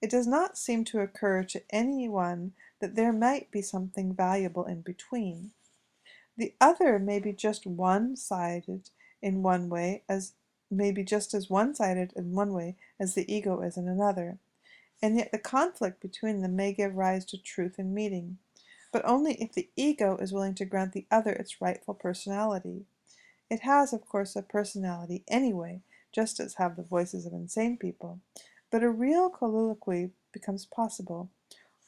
It does not seem to occur to any one that there might be something valuable in between. The other may be just one-sided in one way as one-sided in one way as the ego is in another, and yet the conflict between them may give rise to truth in meeting, but only if the ego is willing to grant the other its rightful personality. It has, of course, a personality anyway, just as have the voices of insane people, but a real colloquy becomes possible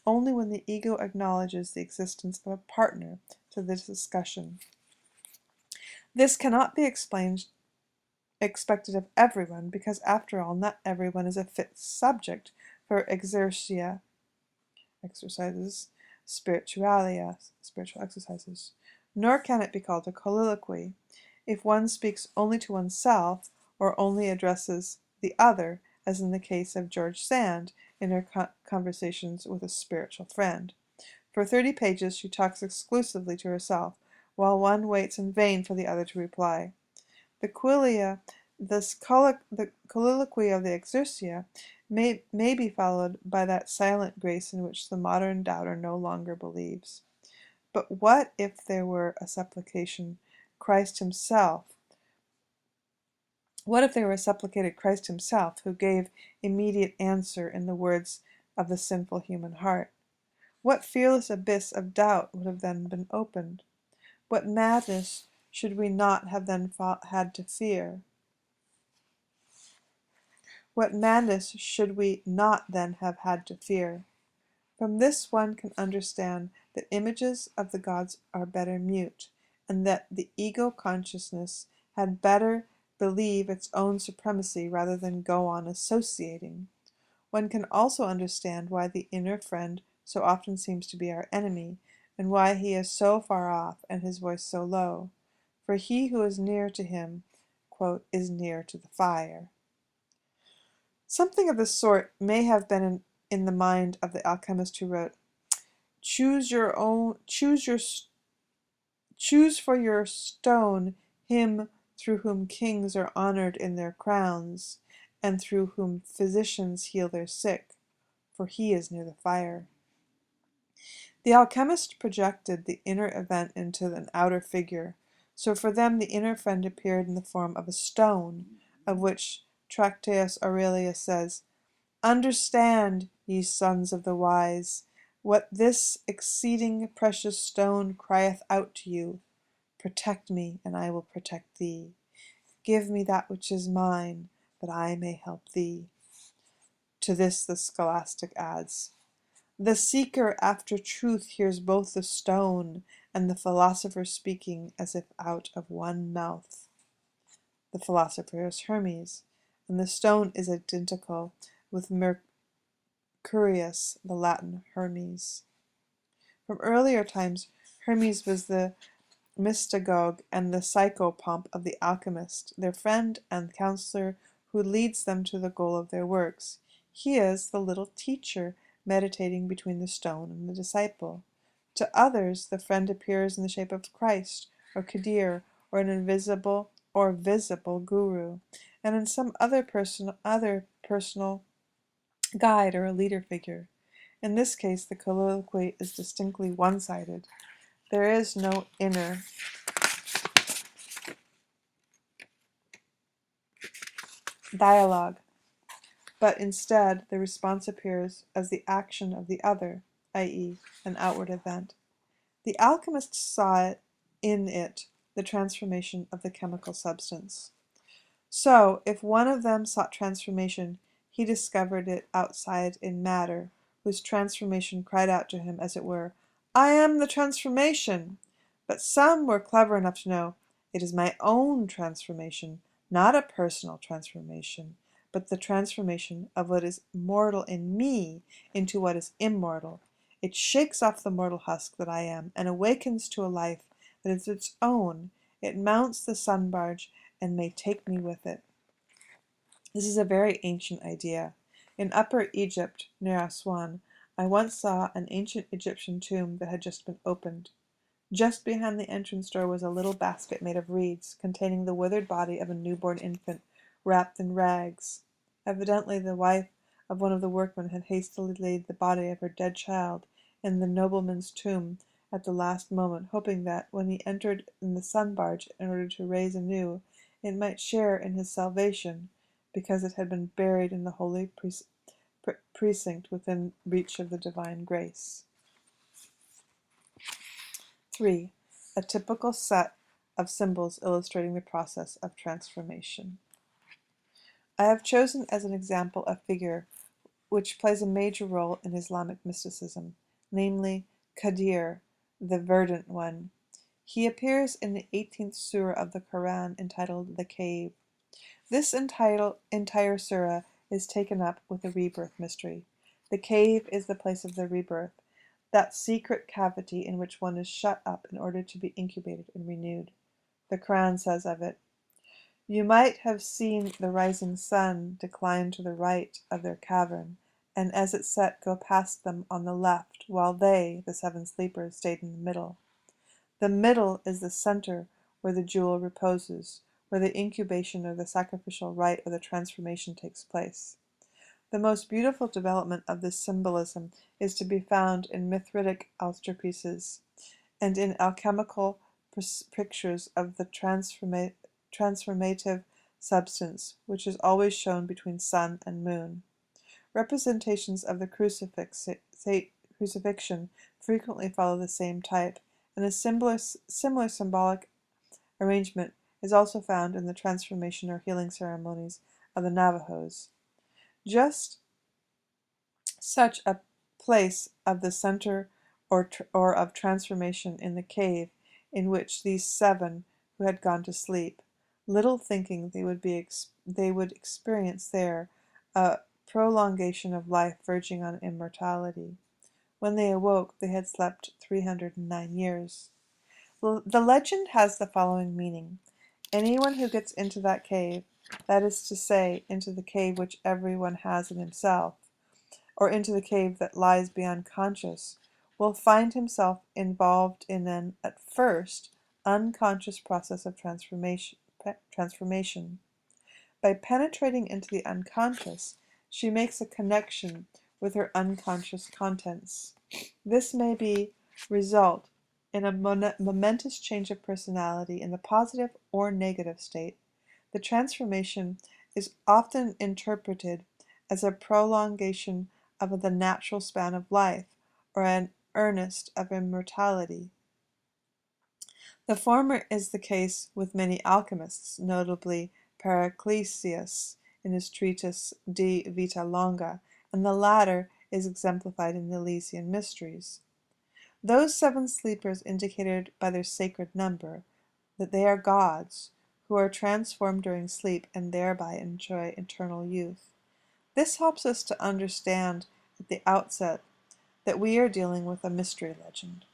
only when the ego acknowledges the existence of a partner to the discussion. This cannot be expected of everyone, because after all, not everyone is a fit subject for exercises, spiritual exercises, nor can it be called a colloquy if one speaks only to oneself or only addresses the other, as in the case of George Sand in her conversations with a spiritual friend. For 30 pages she talks exclusively to herself, while one waits in vain for the other to reply. The colloquy of the exercia may be followed by that silent grace in which the modern doubter no longer believes. But what if there were a supplication Christ himself? What if there were a supplicated Christ himself, who gave immediate answer in the words of the sinful human heart? What fearless abyss of doubt would have then been opened? What madness should we not have then had to fear? What madness should we not then have had to fear? From this one can understand that images of the gods are better mute, and that the ego consciousness had better believe its own supremacy rather than go on associating. One can also understand why the inner friend so often seems to be our enemy, and why he is so far off and his voice so low. For he who is near to him, quote, is near to the fire. Something of this sort may have been in the mind of the alchemist who wrote, choose for your stone him through whom kings are honored in their crowns, and through whom physicians heal their sick, for he is near the fire. The alchemist projected the inner event into an outer figure, so for them the inner friend appeared in the form of a stone, of which Tractatus Aurelius says, understand, ye sons of the wise, what this exceeding precious stone crieth out to you, protect me, and I will protect thee. Give me that which is mine, that I may help thee. To this the scholastic adds, the seeker after truth hears both the stone and the philosopher speaking as if out of one mouth. The philosopher is Hermes, and the stone is identical with Mercurius, the Latin Hermes. From earlier times, Hermes was the mystagogue and the psychopomp of the alchemist, their friend and counselor who leads them to the goal of their works. He is the little teacher meditating between the stone and the disciple. To others, the friend appears in the shape of Christ, or Kadir, or an invisible or visible guru, and in some other personal guide or a leader figure. In this case, the colloquy is distinctly one-sided. There is no inner dialogue, but instead the response appears as the action of the other, i.e., an outward event. The alchemists saw in it the transformation of the chemical substance. So, if one of them sought transformation, he discovered it outside in matter, whose transformation cried out to him, as it were, I am the transformation! But some were clever enough to know, it is my own transformation, not a personal transformation, but the transformation of what is mortal in me into what is immortal. It shakes off the mortal husk that I am, and awakens to a life that is its own. It mounts the sun barge, and may take me with it. This is a very ancient idea. In Upper Egypt, near Aswan, I once saw an ancient Egyptian tomb that had just been opened. Just behind the entrance door was a little basket made of reeds, containing the withered body of a newborn infant, wrapped in rags. Evidently the wife of one of the workmen had hastily laid the body of her dead child in the nobleman's tomb at the last moment, hoping that, when he entered in the sun barge in order to raise anew, it might share in his salvation, because it had been buried in the holy precinct within reach of the divine grace. 3. A typical set of symbols illustrating the process of transformation. I have chosen as an example a figure which plays a major role in Islamic mysticism, namely Qadir, the verdant one. He appears in the 18th surah of the Quran entitled The Cave. This entire surah is taken up with the rebirth mystery. The cave is the place of the rebirth, that secret cavity in which one is shut up in order to be incubated and renewed. The Quran says of it, You might have seen the rising sun decline to the right of their cavern, and as it set go past them on the left, while they, the seven sleepers, stayed in the middle. The middle is the center where the jewel reposes, where the incubation or the sacrificial rite or the transformation takes place. The most beautiful development of this symbolism is to be found in Mithritic altarpieces and in alchemical pictures of the transformative substance, which is always shown between sun and moon. Representations of the crucifixion frequently follow the same type, and a similar symbolic arrangement is also found in the transformation or healing ceremonies of the Navajos. Just such a place of the center or of transformation in the cave in which these seven who had gone to sleep, little thinking they would experience there a prolongation of life verging on immortality. When they awoke, they had slept 309 years. The legend has the following meaning. Anyone who gets into that cave, that is to say, into the cave which everyone has in himself, or into the cave that lies beyond conscious, will find himself involved in an, at first, unconscious process of transformation. By penetrating into the unconscious, she makes a connection with her unconscious contents. This may result in a momentous change of personality in the positive or negative state. The transformation is often interpreted as a prolongation of the natural span of life, or an earnest of immortality. The former is the case with many alchemists, notably Paracelsus in his treatise De Vita Longa, and the latter is exemplified in the Elysian Mysteries. Those seven sleepers indicated by their sacred number that they are gods, who are transformed during sleep and thereby enjoy eternal youth. This helps us to understand at the outset that we are dealing with a mystery legend.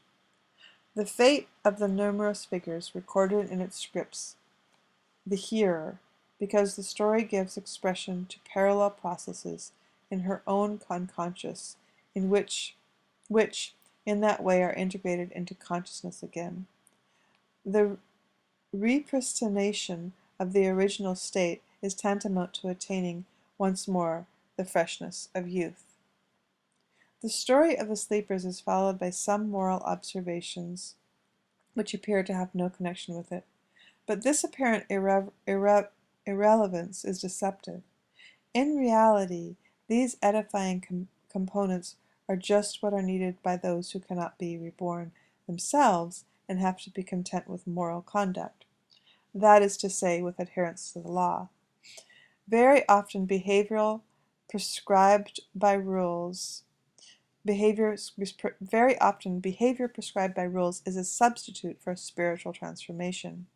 The fate of the numerous figures recorded in its scripts, the hearer, because the story gives expression to parallel processes in her own unconscious, which in that way are integrated into consciousness again. The repristination of the original state is tantamount to attaining once more the freshness of youth. The story of the sleepers is followed by some moral observations which appear to have no connection with it. But this apparent irrelevance is deceptive. In reality, these edifying components are just what are needed by those who cannot be reborn themselves and have to be content with moral conduct. That is to say, with adherence to the law. Very often behavior prescribed by rules is a substitute for spiritual transformation.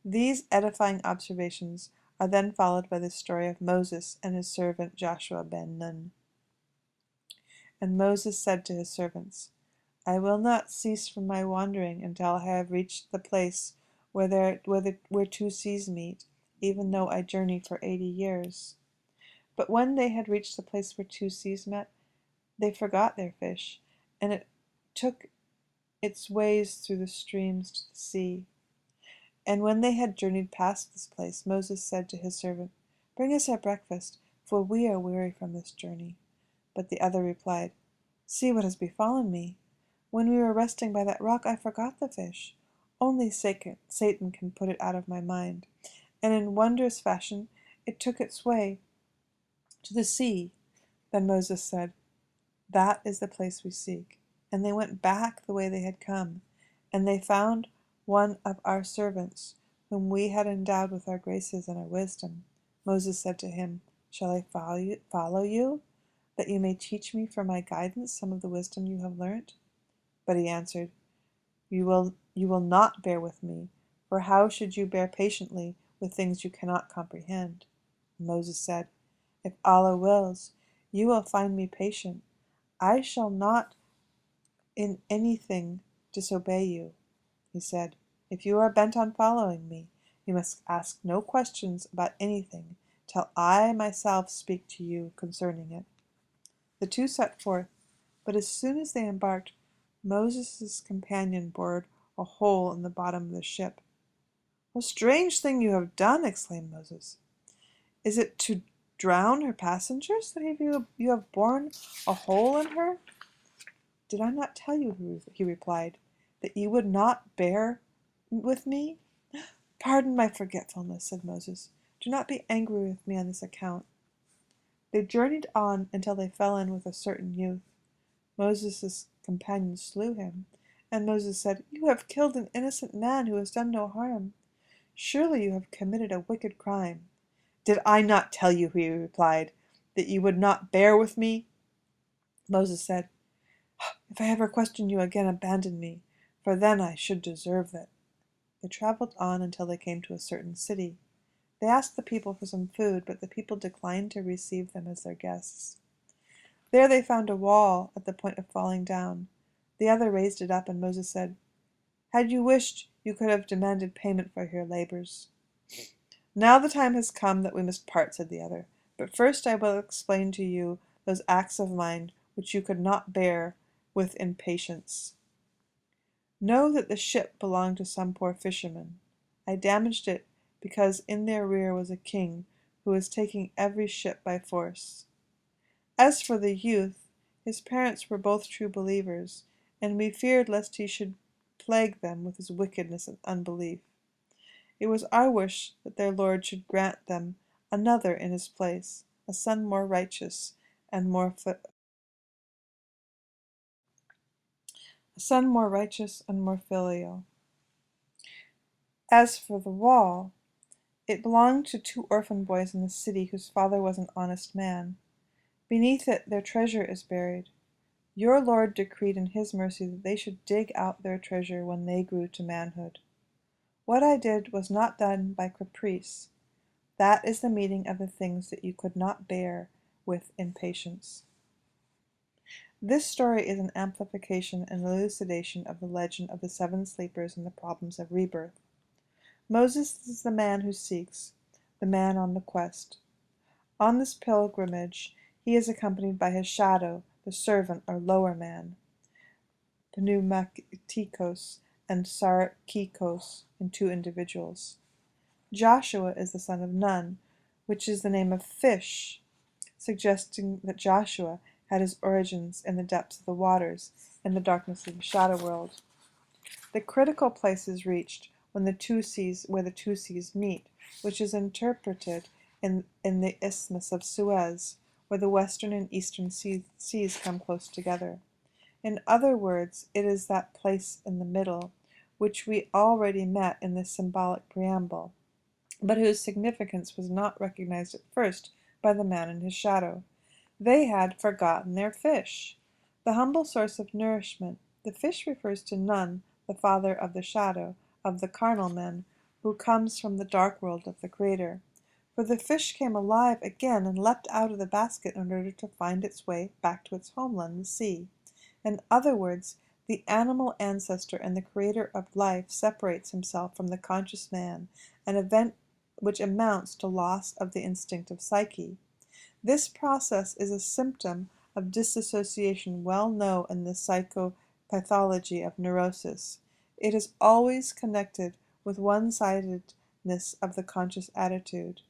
These edifying observations are then followed by the story of Moses and his servant Joshua ben Nun. And Moses said to his servants, I will not cease from my wandering until I have reached the place where two seas meet, even though I journey for 80 years. But when they had reached the place where two seas met, they forgot their fish, and it took its ways through the streams to the sea. And when they had journeyed past this place, Moses said to his servant, Bring us our breakfast, for we are weary from this journey. But the other replied, See what has befallen me. When we were resting by that rock, I forgot the fish. Only Satan can put it out of my mind. And in wondrous fashion, it took its way to the sea. Then Moses said, That is the place we seek. And they went back the way they had come, and they found one of our servants, whom we had endowed with our graces and our wisdom. Moses said to him, Shall I follow you, that you may teach me for my guidance some of the wisdom you have learnt? But he answered, You will not bear with me, for how should you bear patiently with things you cannot comprehend? And Moses said, If Allah wills, you will find me patient. I shall not in anything disobey you. He said, If you are bent on following me, you must ask no questions about anything till I myself speak to you concerning it. The two set forth, but as soon as they embarked, Moses' companion bored a hole in the bottom of the ship. A strange thing you have done, exclaimed Moses. Is it to drown her passengers that you have bored a hole in her? Did I not tell you, he replied, that you would not bear with me? Pardon my forgetfulness, said Moses. Do not be angry with me on this account. They journeyed on until they fell in with a certain youth. Moses' companions slew him, and Moses said, You have killed an innocent man who has done no harm. Surely you have committed a wicked crime. Did I not tell you, he replied, that you would not bear with me? Moses said, If I ever question you again, abandon me, for then I should deserve it. They traveled on until they came to a certain city. They asked the people for some food, but the people declined to receive them as their guests. There they found a wall at the point of falling down. The other raised it up, and Moses said, Had you wished, you could have demanded payment for your labors. Now the time has come that we must part, said the other. But first I will explain to you those acts of mine which you could not bear with impatience. Know that the ship belonged to some poor fishermen. I damaged it because in their rear was a king who was taking every ship by force. As for the youth, his parents were both true believers, and we feared lest he should plague them with his wickedness and unbelief. It was our wish that their Lord should grant them another in his place, a son more righteous and more filial. As for the wall, it belonged to 2 orphan boys in the city whose father was an honest man. Beneath it their treasure is buried. Your Lord decreed in his mercy that they should dig out their treasure when they grew to manhood. What I did was not done by caprice. That is the meaning of the things that you could not bear with impatience. This story is an amplification and elucidation of the legend of the 7 sleepers and the problems of rebirth. Moses is the man who seeks, the man on the quest. On this pilgrimage he is accompanied by his shadow, the servant or lower man, Pneumatikos and Sarkikos, in 2 individuals. Joshua is the son of Nun, which is the name of fish, suggesting that Joshua had his origins in the depths of the waters, in the darkness of the shadow world. The critical place is reached when the 2 seas meet, which is interpreted in the Isthmus of Suez, where the western and eastern seas come close together. In other words, it is that place in the middle, which we already met in this symbolic preamble, but whose significance was not recognized at first by the man in his shadow. They had forgotten their fish, the humble source of nourishment. The fish refers to Nun, the father of the shadow, of the carnal man, who comes from the dark world of the Creator. For the fish came alive again and leapt out of the basket in order to find its way back to its homeland, the sea. In other words, the animal ancestor and the creator of life separates himself from the conscious man, an event which amounts to loss of the instinctive psyche. This process is a symptom of disassociation well known in the psychopathology of neurosis. It is always connected with one-sidedness of the conscious attitude.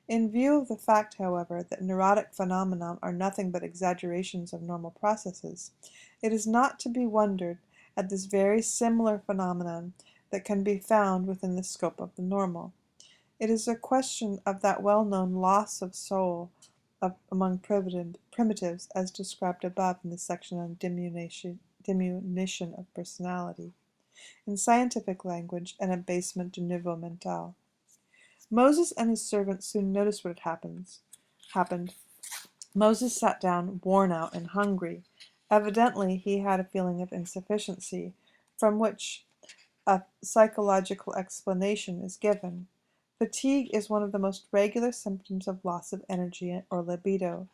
In view of the fact, however, that neurotic phenomena are nothing but exaggerations of normal processes, it is not to be wondered at this very similar phenomenon that can be found within the scope of the normal. It is a question of that well-known loss of soul among primitives, as described above in the section on diminution of personality. In scientific language, an abasement de niveau mental. Moses and his servant soon noticed what happened. Moses sat down, worn out and hungry. Evidently he had a feeling of insufficiency, from which a psychological explanation is given. Fatigue is one of the most regular symptoms of loss of energy or libido.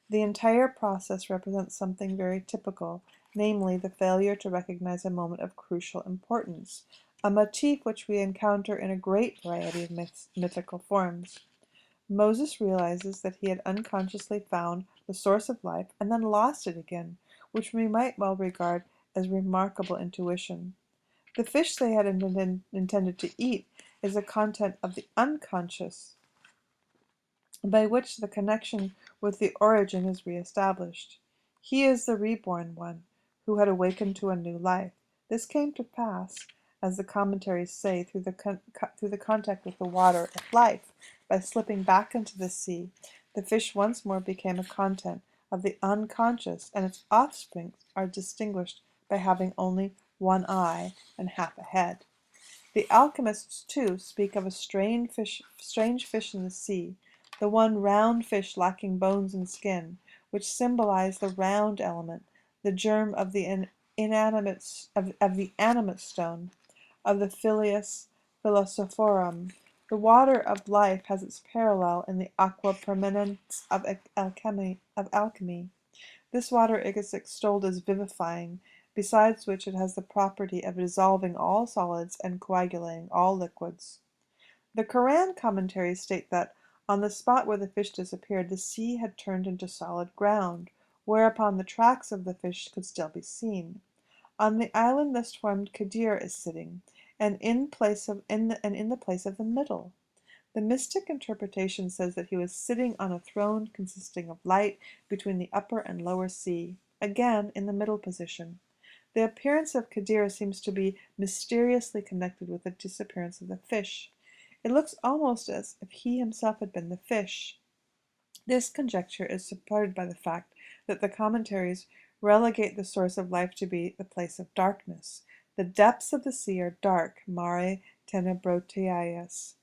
The entire process represents something very typical, namely the failure to recognize a moment of crucial importance, a motif which we encounter in a great variety of mythical forms. Moses realizes that he had unconsciously found the source of life and then lost it again, which we might well regard as remarkable intuition. The fish they had intended to eat is a content of the unconscious, by which the connection with the origin is re-established. He is the reborn one, who had awakened to a new life. This came to pass, as the commentaries say, through the contact with the water of life. By slipping back into the sea, the fish once more became a content of the unconscious, and its offspring are distinguished by having only one eye and half a head. The alchemists, too, speak of a strange fish in the sea, the one round fish lacking bones and skin, which symbolize the round element, the germ of the animate stone, of the filius philosophorum. The water of life has its parallel in the aqua permanens of alchemy. This water is extolled as vivifying, besides which it has the property of dissolving all solids and coagulating all liquids. The Quran commentaries state that, on the spot where the fish disappeared, the sea had turned into solid ground, whereupon the tracks of the fish could still be seen. On the island thus formed Kadir is sitting, and in the place of the middle. The mystic interpretation says that he was sitting on a throne consisting of light between the upper and lower sea, again in the middle position. The appearance of Kadir seems to be mysteriously connected with the disappearance of the fish. It looks almost as if he himself had been the fish. This conjecture is supported by the fact that the commentaries relegate the source of life to be the place of darkness. The depths of the sea are dark, mare tenebrotias.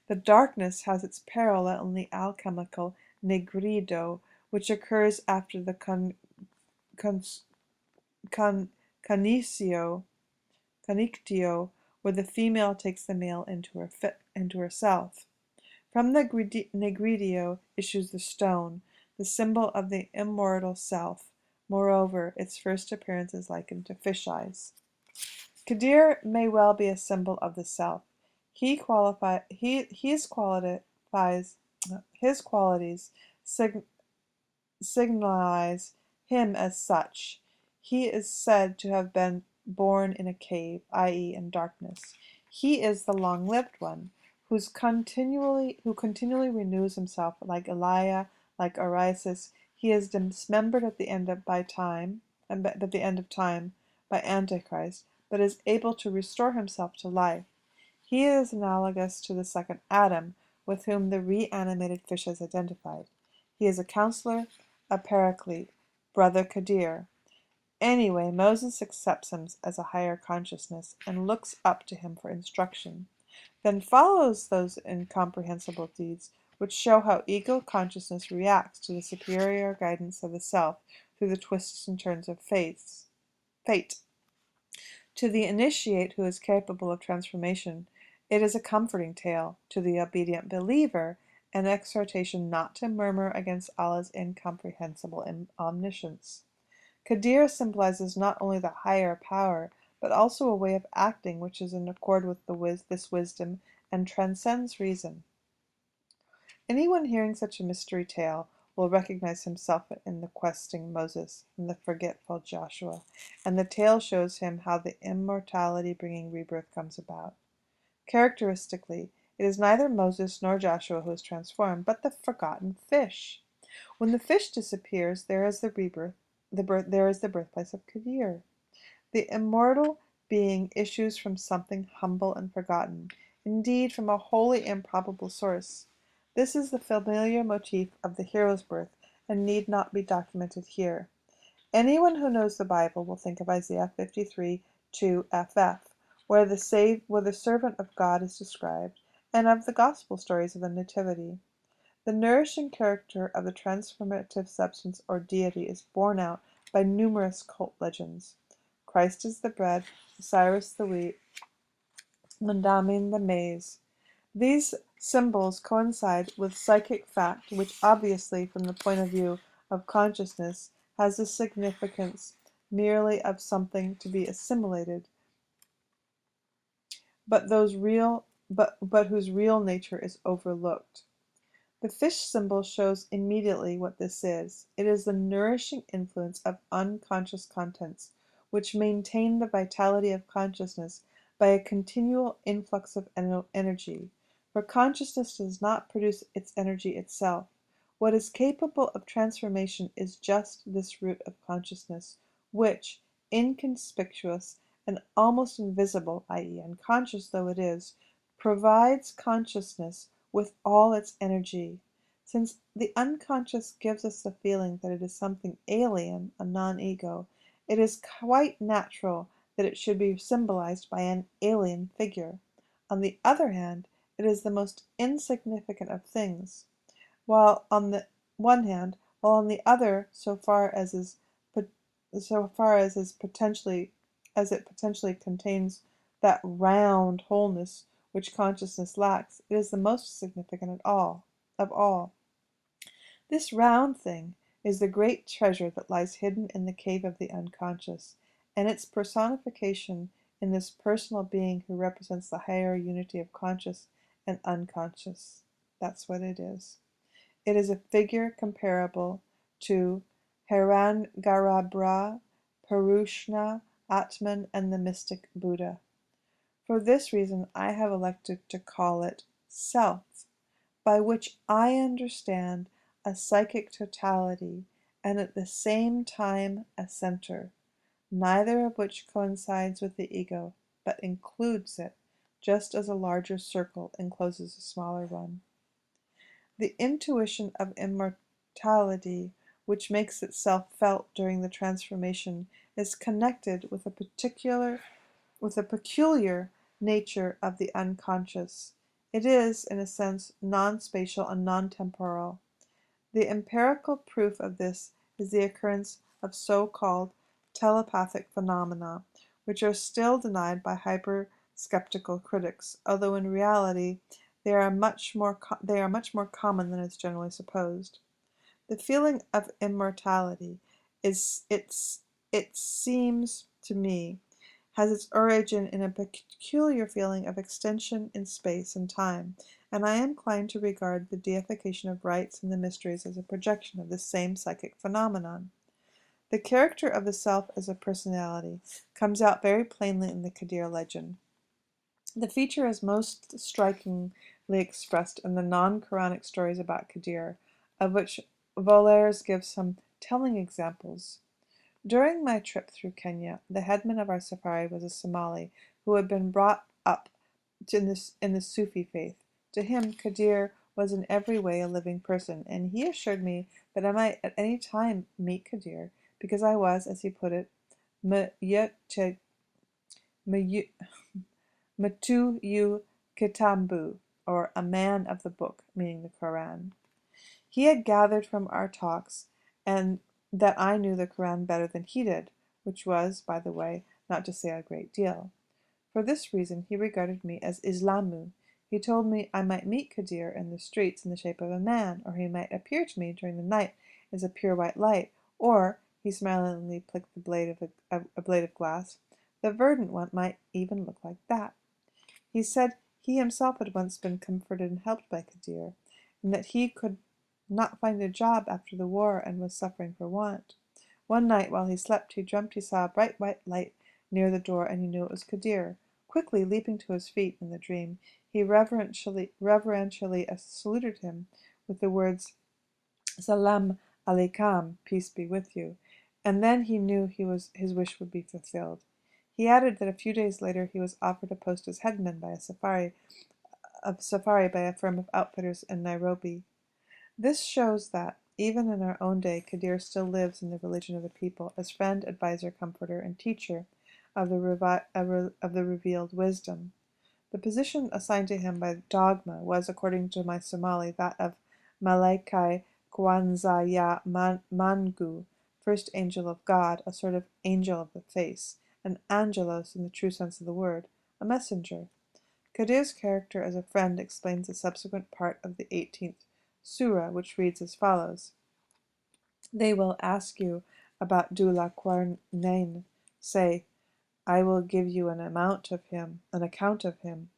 The darkness has its parallel in the alchemical negrido, which occurs after the con, con, canictio, where the female takes the male into herself. From the negridio issues the stone, the symbol of the immortal self. Moreover, its first appearance is likened to fish eyes. Kadir may well be a symbol of the self. His qualities signalize him as such. He is said to have been born in a cave, i.e., in darkness. He is the long-lived one, who continually renews himself, like Elijah, like Orisis. He is dismembered at the end of time by Antichrist, but is able to restore himself to life. He is analogous to the second Adam, with whom the reanimated fish is identified. He is a counselor, a paraclete, brother Kadir. Anyway, Moses accepts him as a higher consciousness and looks up to him for instruction, then follows those incomprehensible deeds which show how ego consciousness reacts to the superior guidance of the self through the twists and turns of fate. To the initiate who is capable of transformation, it is a comforting tale. To the obedient believer, an exhortation not to murmur against Allah's incomprehensible omniscience. Kadir symbolizes not only the higher power, but also a way of acting which is in accord with this wisdom and transcends reason. Anyone hearing such a mystery tale will recognize himself in the questing Moses and the forgetful Joshua, and the tale shows him how the immortality-bringing rebirth comes about. Characteristically, it is neither Moses nor Joshua who is transformed, but the forgotten fish. When the fish disappears, there is the birthplace of Kadir. The immortal being issues from something humble and forgotten, indeed from a wholly improbable source. This is the familiar motif of the hero's birth, and need not be documented here. Anyone who knows the Bible will think of Isaiah 53:2ff, where the servant of God is described, and of the gospel stories of the Nativity. The nourishing character of the transformative substance or deity is borne out by numerous cult legends. Christ is the bread, Osiris the wheat, Mandamin the maize. These symbols coincide with psychic fact, which obviously, from the point of view of consciousness, has the significance merely of something to be assimilated, but whose real nature is overlooked. The fish symbol shows immediately what this is. It is the nourishing influence of unconscious contents, which maintain the vitality of consciousness by a continual influx of energy. For consciousness does not produce its energy itself. What is capable of transformation is just this root of consciousness, which, inconspicuous and almost invisible, i.e., unconscious though it is, provides consciousness with all its energy. Since the unconscious gives us the feeling that it is something alien, a non-ego, it is quite natural that it should be symbolized by an alien figure. On the other hand, it is the most insignificant of things, while on the one hand, while on the other, so far as it potentially contains that round wholeness which consciousness lacks, it is the most significant of all. This round thing is the great treasure that lies hidden in the cave of the unconscious, and its personification in this personal being who represents the higher unity of conscious and unconscious. That's what it is. It is a figure comparable to Hirangarabha, Purushna, Atman, and the mystic Buddha. For this reason I have elected to call it Self, by which I understand a psychic totality and at the same time a center, neither of which coincides with the ego, but includes it, just as a larger circle encloses a smaller one. The intuition of immortality, which makes itself felt during the transformation, is connected with a peculiar nature of the unconscious. It is, in a sense, non-spatial and non-temporal. The empirical proof of this is the occurrence of so-called telepathic phenomena, which are still denied by hyper-skeptical critics, although in reality they are much more common than is generally supposed. The feeling of immortality it seems to me, has its origin in a peculiar feeling of extension in space and time, and I am inclined to regard the deification of rites and the mysteries as a projection of this same psychic phenomenon. The character of the self as a personality comes out very plainly in the Kadir legend. The feature is most strikingly expressed in the non-Quranic stories about Kadir, of which Voltaire gives some telling examples. During my trip through Kenya, the headman of our safari was a Somali who had been brought up in the Sufi faith. To him, Kadir was in every way a living person, and he assured me that I might at any time meet Kadir, because I was, as he put it, Mtuyu Kitambu, or a man of the book, meaning the Koran. He had gathered from our talks and that I knew the Koran better than he did, which was, by the way, not to say a great deal. For this reason he regarded me as Islamu. He told me I might meet Kadir in the streets in the shape of a man, or he might appear to me during the night as a pure white light, or, he smilingly plicked the blade of a blade of glass, the verdant one might even look like that. He said he himself had once been comforted and helped by Kadir, and that he could not find a job after the war and was suffering for want. One night while he slept he dreamt he saw a bright white light near the door, and he knew it was Kadir. Quickly leaping to his feet in the dream, he reverentially saluted him with the words, "Salam alaikum, peace be with you," and then he knew his wish would be fulfilled. He added that a few days later he was offered a post as headman by a safari by a firm of outfitters in Nairobi. This shows that, even in our own day, Kadir still lives in the religion of the people, as friend, adviser, comforter, and teacher of the revealed wisdom. The position assigned to him by dogma was, according to my Somali, that of Malaikai Kwanza ya Mangu, first angel of God, a sort of angel of the face, an angelos in the true sense of the word, a messenger. Kadir's character as a friend explains the subsequent part of the 18th Surah, which reads as follows: They will ask you about Dula Qarnayn. Say, I will give you an account of him.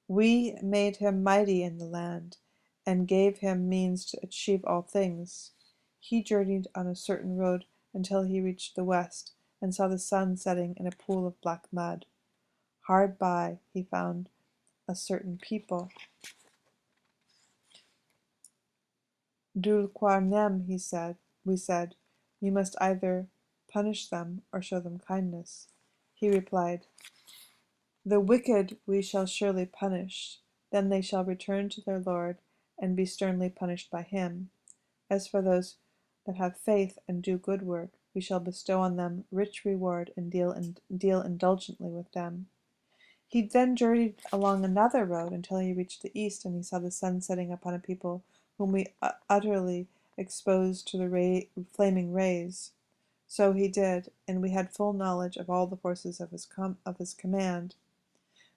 We made him mighty in the land, and gave him means to achieve all things. He journeyed on a certain road until he reached the west, and saw the sun setting in a pool of black mud. Hard by he found a certain people. Dulquarnem, we said, you must either punish them or show them kindness. He replied, The wicked we shall surely punish, then they shall return to their Lord and be sternly punished by him. As for those that have faith and do good work, we shall bestow on them rich reward and deal indulgently with them. He then journeyed along another road until he reached the east, and he saw the sun setting upon a people whom we utterly exposed to the flaming rays. So he did, and we had full knowledge of all the forces of his command.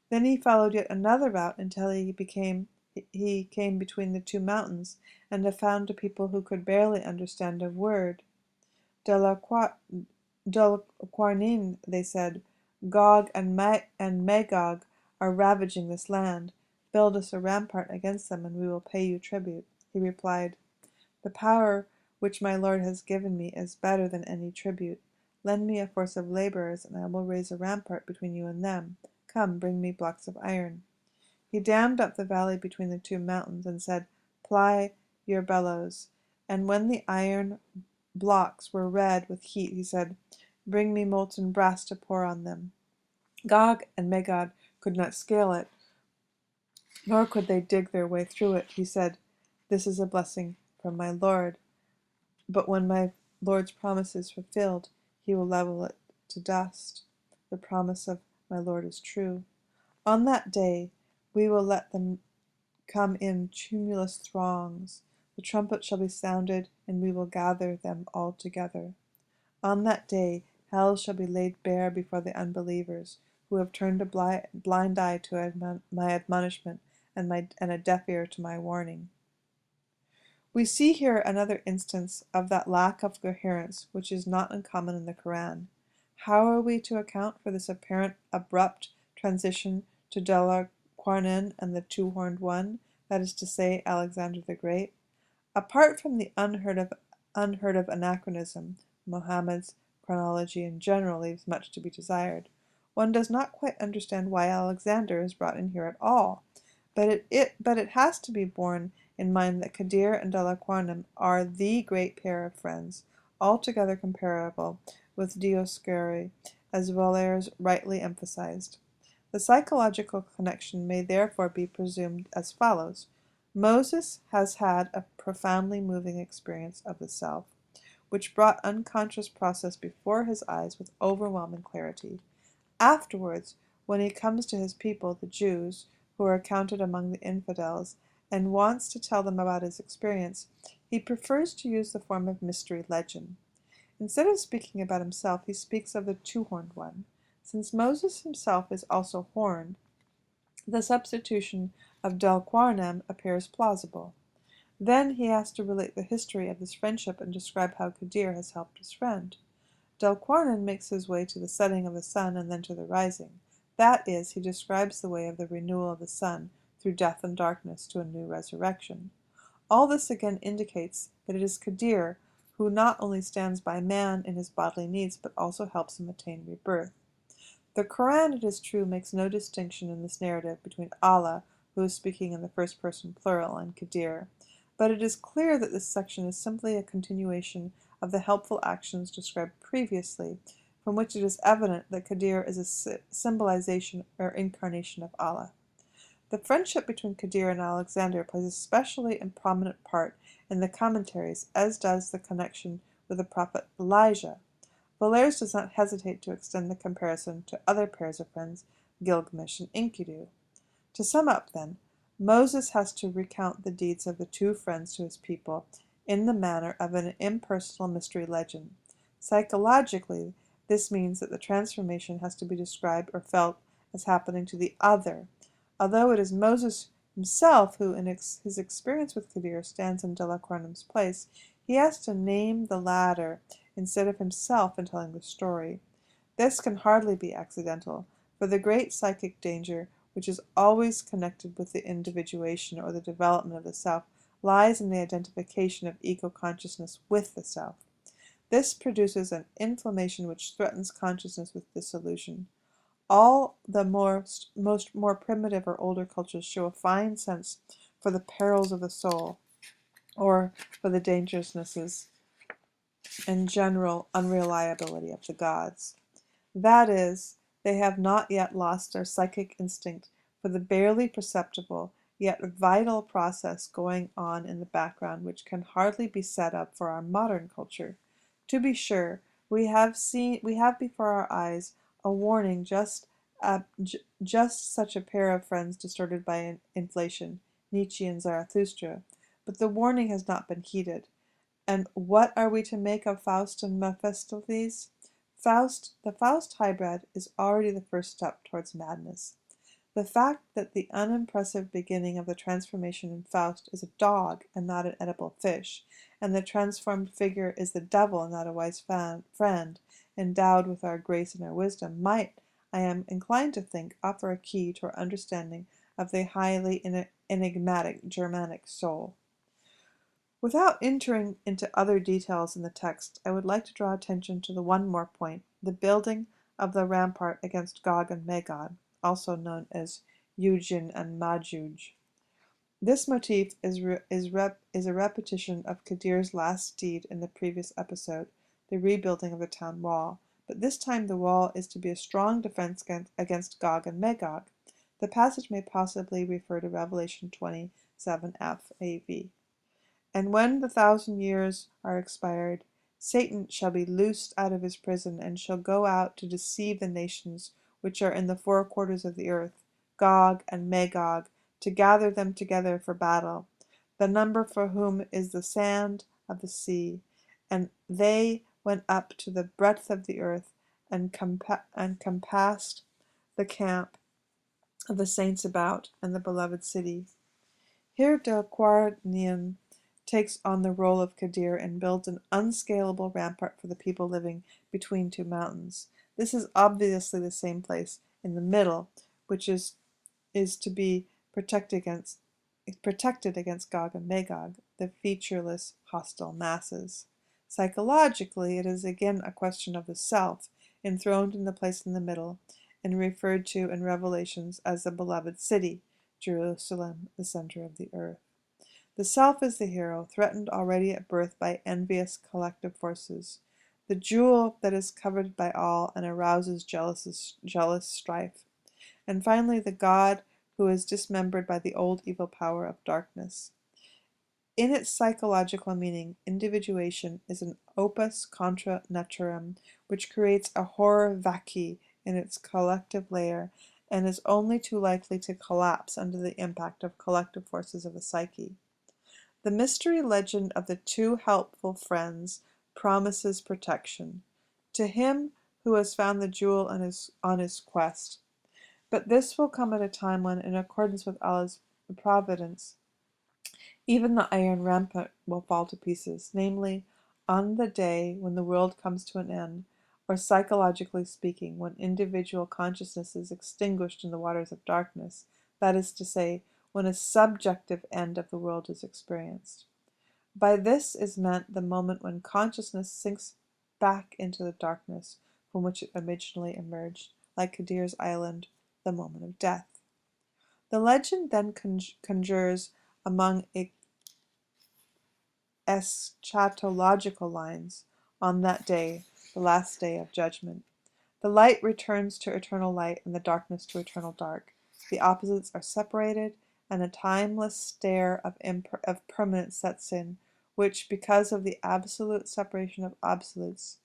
Then he followed yet another route until he came between the two mountains, and found a people who could barely understand a word. Dulquarnin, they said, Gog and Magog are ravaging this land. Build us a rampart against them, and we will pay you tribute. He replied, The power which my Lord has given me is better than any tribute. Lend me a force of laborers, and I will raise a rampart between you and them. Come, bring me blocks of iron. He dammed up the valley between the two mountains, and said, Ply your bellows. And when the iron blocks were red with heat, he said, Bring me molten brass to pour on them. Gog and Magog could not scale it, nor could they dig their way through it. He said, This is a blessing from my Lord, but when my Lord's promise is fulfilled, he will level it to dust. The promise of my Lord is true. On that day we will let them come in tumultuous throngs. The trumpet shall be sounded, and we will gather them all together. On that day hell shall be laid bare before the unbelievers, who have turned a blind eye to my admonishment and a deaf ear to my warning. We see here another instance of that lack of coherence which is not uncommon in the Quran. How are we to account for this apparent abrupt transition to Delacroix and the two-horned one, that is to say, Alexander the Great? Apart from the unheard of anachronism, Muhammad's chronology in general leaves much to be desired. One does not quite understand why Alexander is brought in here at all, but it has to be borne in mind that Kadir and Delacroix are the great pair of friends, altogether comparable with Dioscuri, as Volaire's rightly emphasized. The psychological connection may therefore be presumed as follows. Moses has had a profoundly moving experience of the self, which brought unconscious process before his eyes with overwhelming clarity. Afterwards, when he comes to his people, the Jews, who are counted among the infidels, and wants to tell them about his experience, he prefers to use the form of mystery legend. Instead of speaking about himself, he speaks of the two-horned one. Since Moses himself is also horned, the substitution of Delquarnem appears plausible. Then he has to relate the history of this friendship and describe how Kadir has helped his friend. Delquarnen makes his way to the setting of the sun and then to the rising. That is, he describes the way of the renewal of the sun through death and darkness to a new resurrection. All this again indicates that it is Kadir who not only stands by man in his bodily needs, but also helps him attain rebirth. The Quran, it is true, makes no distinction in this narrative between Allah, who is speaking in the first person plural, and Kadir, but it is clear that this section is simply a continuation of the helpful actions described previously, from which it is evident that Kadir is a symbolization or incarnation of Allah. The friendship between Kadir and Alexander plays a specially and prominent part in the commentaries, as does the connection with the prophet Elijah. Volaire's does not hesitate to extend the comparison to other pairs of friends, Gilgamesh and Enkidu. To sum up, then, Moses has to recount the deeds of the two friends to his people in the manner of an impersonal mystery legend. Psychologically, this means that the transformation has to be described or felt as happening to the other. Although it is Moses himself who, in his experience with Kadir, stands in Delacroix's place, he has to name the latter instead of himself in telling the story. This can hardly be accidental, for the great psychic danger, which is always connected with the individuation or the development of the self, lies in the identification of ego consciousness with the self. This produces an inflammation which threatens consciousness with dissolution. All the more primitive or older cultures show a fine sense for the perils of the soul, or for the dangerousnesses and general unreliability of the gods. That is, they have not yet lost their psychic instinct for the barely perceptible yet vital process going on in the background which can hardly be set up for our modern culture. To be sure, we have before our eyes a warning just such a pair of friends distorted by inflation, Nietzsche and Zarathustra, but the warning has not been heeded. And what are we to make of Faust and Mephistopheles? The Faust hybrid is already the first step towards madness. The fact that the unimpressive beginning of the transformation in Faust is a dog and not an edible fish, and the transformed figure is the devil and not a wise friend, endowed with our grace and our wisdom, might, I am inclined to think, offer a key to our understanding of the highly enigmatic Germanic soul. Without entering into other details in the text, I would like to draw attention to the one more point, the building of the rampart against Gog and Magog, also known as Yujin and Majuj. This motif is a repetition of Kadir's last deed in the previous episode, the rebuilding of the town wall, but this time the wall is to be a strong defense against Gog and Magog. The passage may possibly refer to Revelation 27f AV. And when the 1,000 years are expired, Satan shall be loosed out of his prison, and shall go out to deceive the nations which are in the four quarters of the earth, Gog and Magog, to gather them together for battle, the number for whom is the sand of the sea. And they went up to the breadth of the earth, and compassed the camp of the saints about, and the beloved city. Here Delquarnion takes on the role of Kadir and builds an unscalable rampart for the people living between two mountains. This is obviously the same place in the middle, which is to be protected against Gog and Magog, the featureless, hostile masses. Psychologically, it is again a question of the self, enthroned in the place in the middle, and referred to in Revelations as the beloved city, Jerusalem, the center of the earth. The self is the hero, threatened already at birth by envious collective forces, the jewel that is coveted by all and arouses jealous strife, and finally the God who is dismembered by the old evil power of darkness. In its psychological meaning, individuation is an opus contra naturam, which creates a horror vacui in its collective layer, and is only too likely to collapse under the impact of collective forces of the psyche. The mystery legend of the two helpful friends promises protection to him who has found the jewel on his quest. But this will come at a time when, in accordance with Allah's providence, even the iron rampart will fall to pieces, namely, on the day when the world comes to an end, or psychologically speaking, when individual consciousness is extinguished in the waters of darkness, that is to say, when a subjective end of the world is experienced. By this is meant the moment when consciousness sinks back into the darkness from which it originally emerged, like Kadir's island, the moment of death. The legend then conjures among eschatological lines on that day, the last day of judgment. The light returns to eternal light and the darkness to eternal dark. The opposites are separated, and a timeless stare of permanence sets in, which, because of the absolute separation of opposites,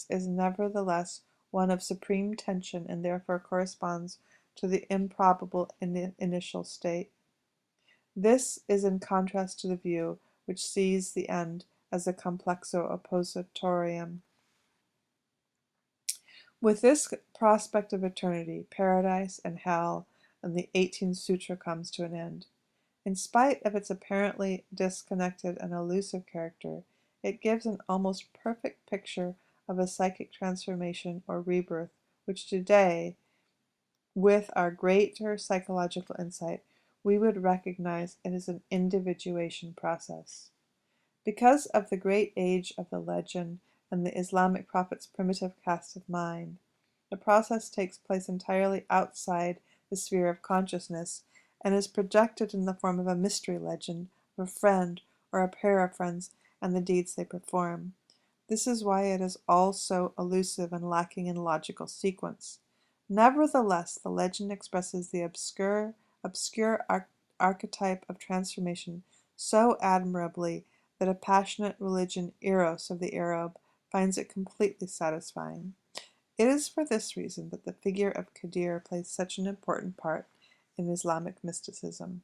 is nevertheless one of supreme tension and therefore corresponds to the improbable initial state. This is in contrast to the view which sees the end as a complexo oppositorium. With this prospect of eternity, paradise and hell, and the 18th Sutra comes to an end. In spite of its apparently disconnected and elusive character, it gives an almost perfect picture of a psychic transformation or rebirth, which today, with our greater psychological insight, we would recognize it as an individuation process. Because of the great age of the legend and the Islamic prophet's primitive cast of mind, the process takes place entirely outside the sphere of consciousness and is projected in the form of a mystery legend of a friend or a pair of friends and the deeds they perform. This is why it is all so elusive and lacking in logical sequence. Nevertheless, the legend expresses the obscure archetype of transformation so admirably that a passionate religion, Eros of the Arab, finds it completely satisfying. It is for this reason that the figure of Kadir plays such an important part in Islamic mysticism.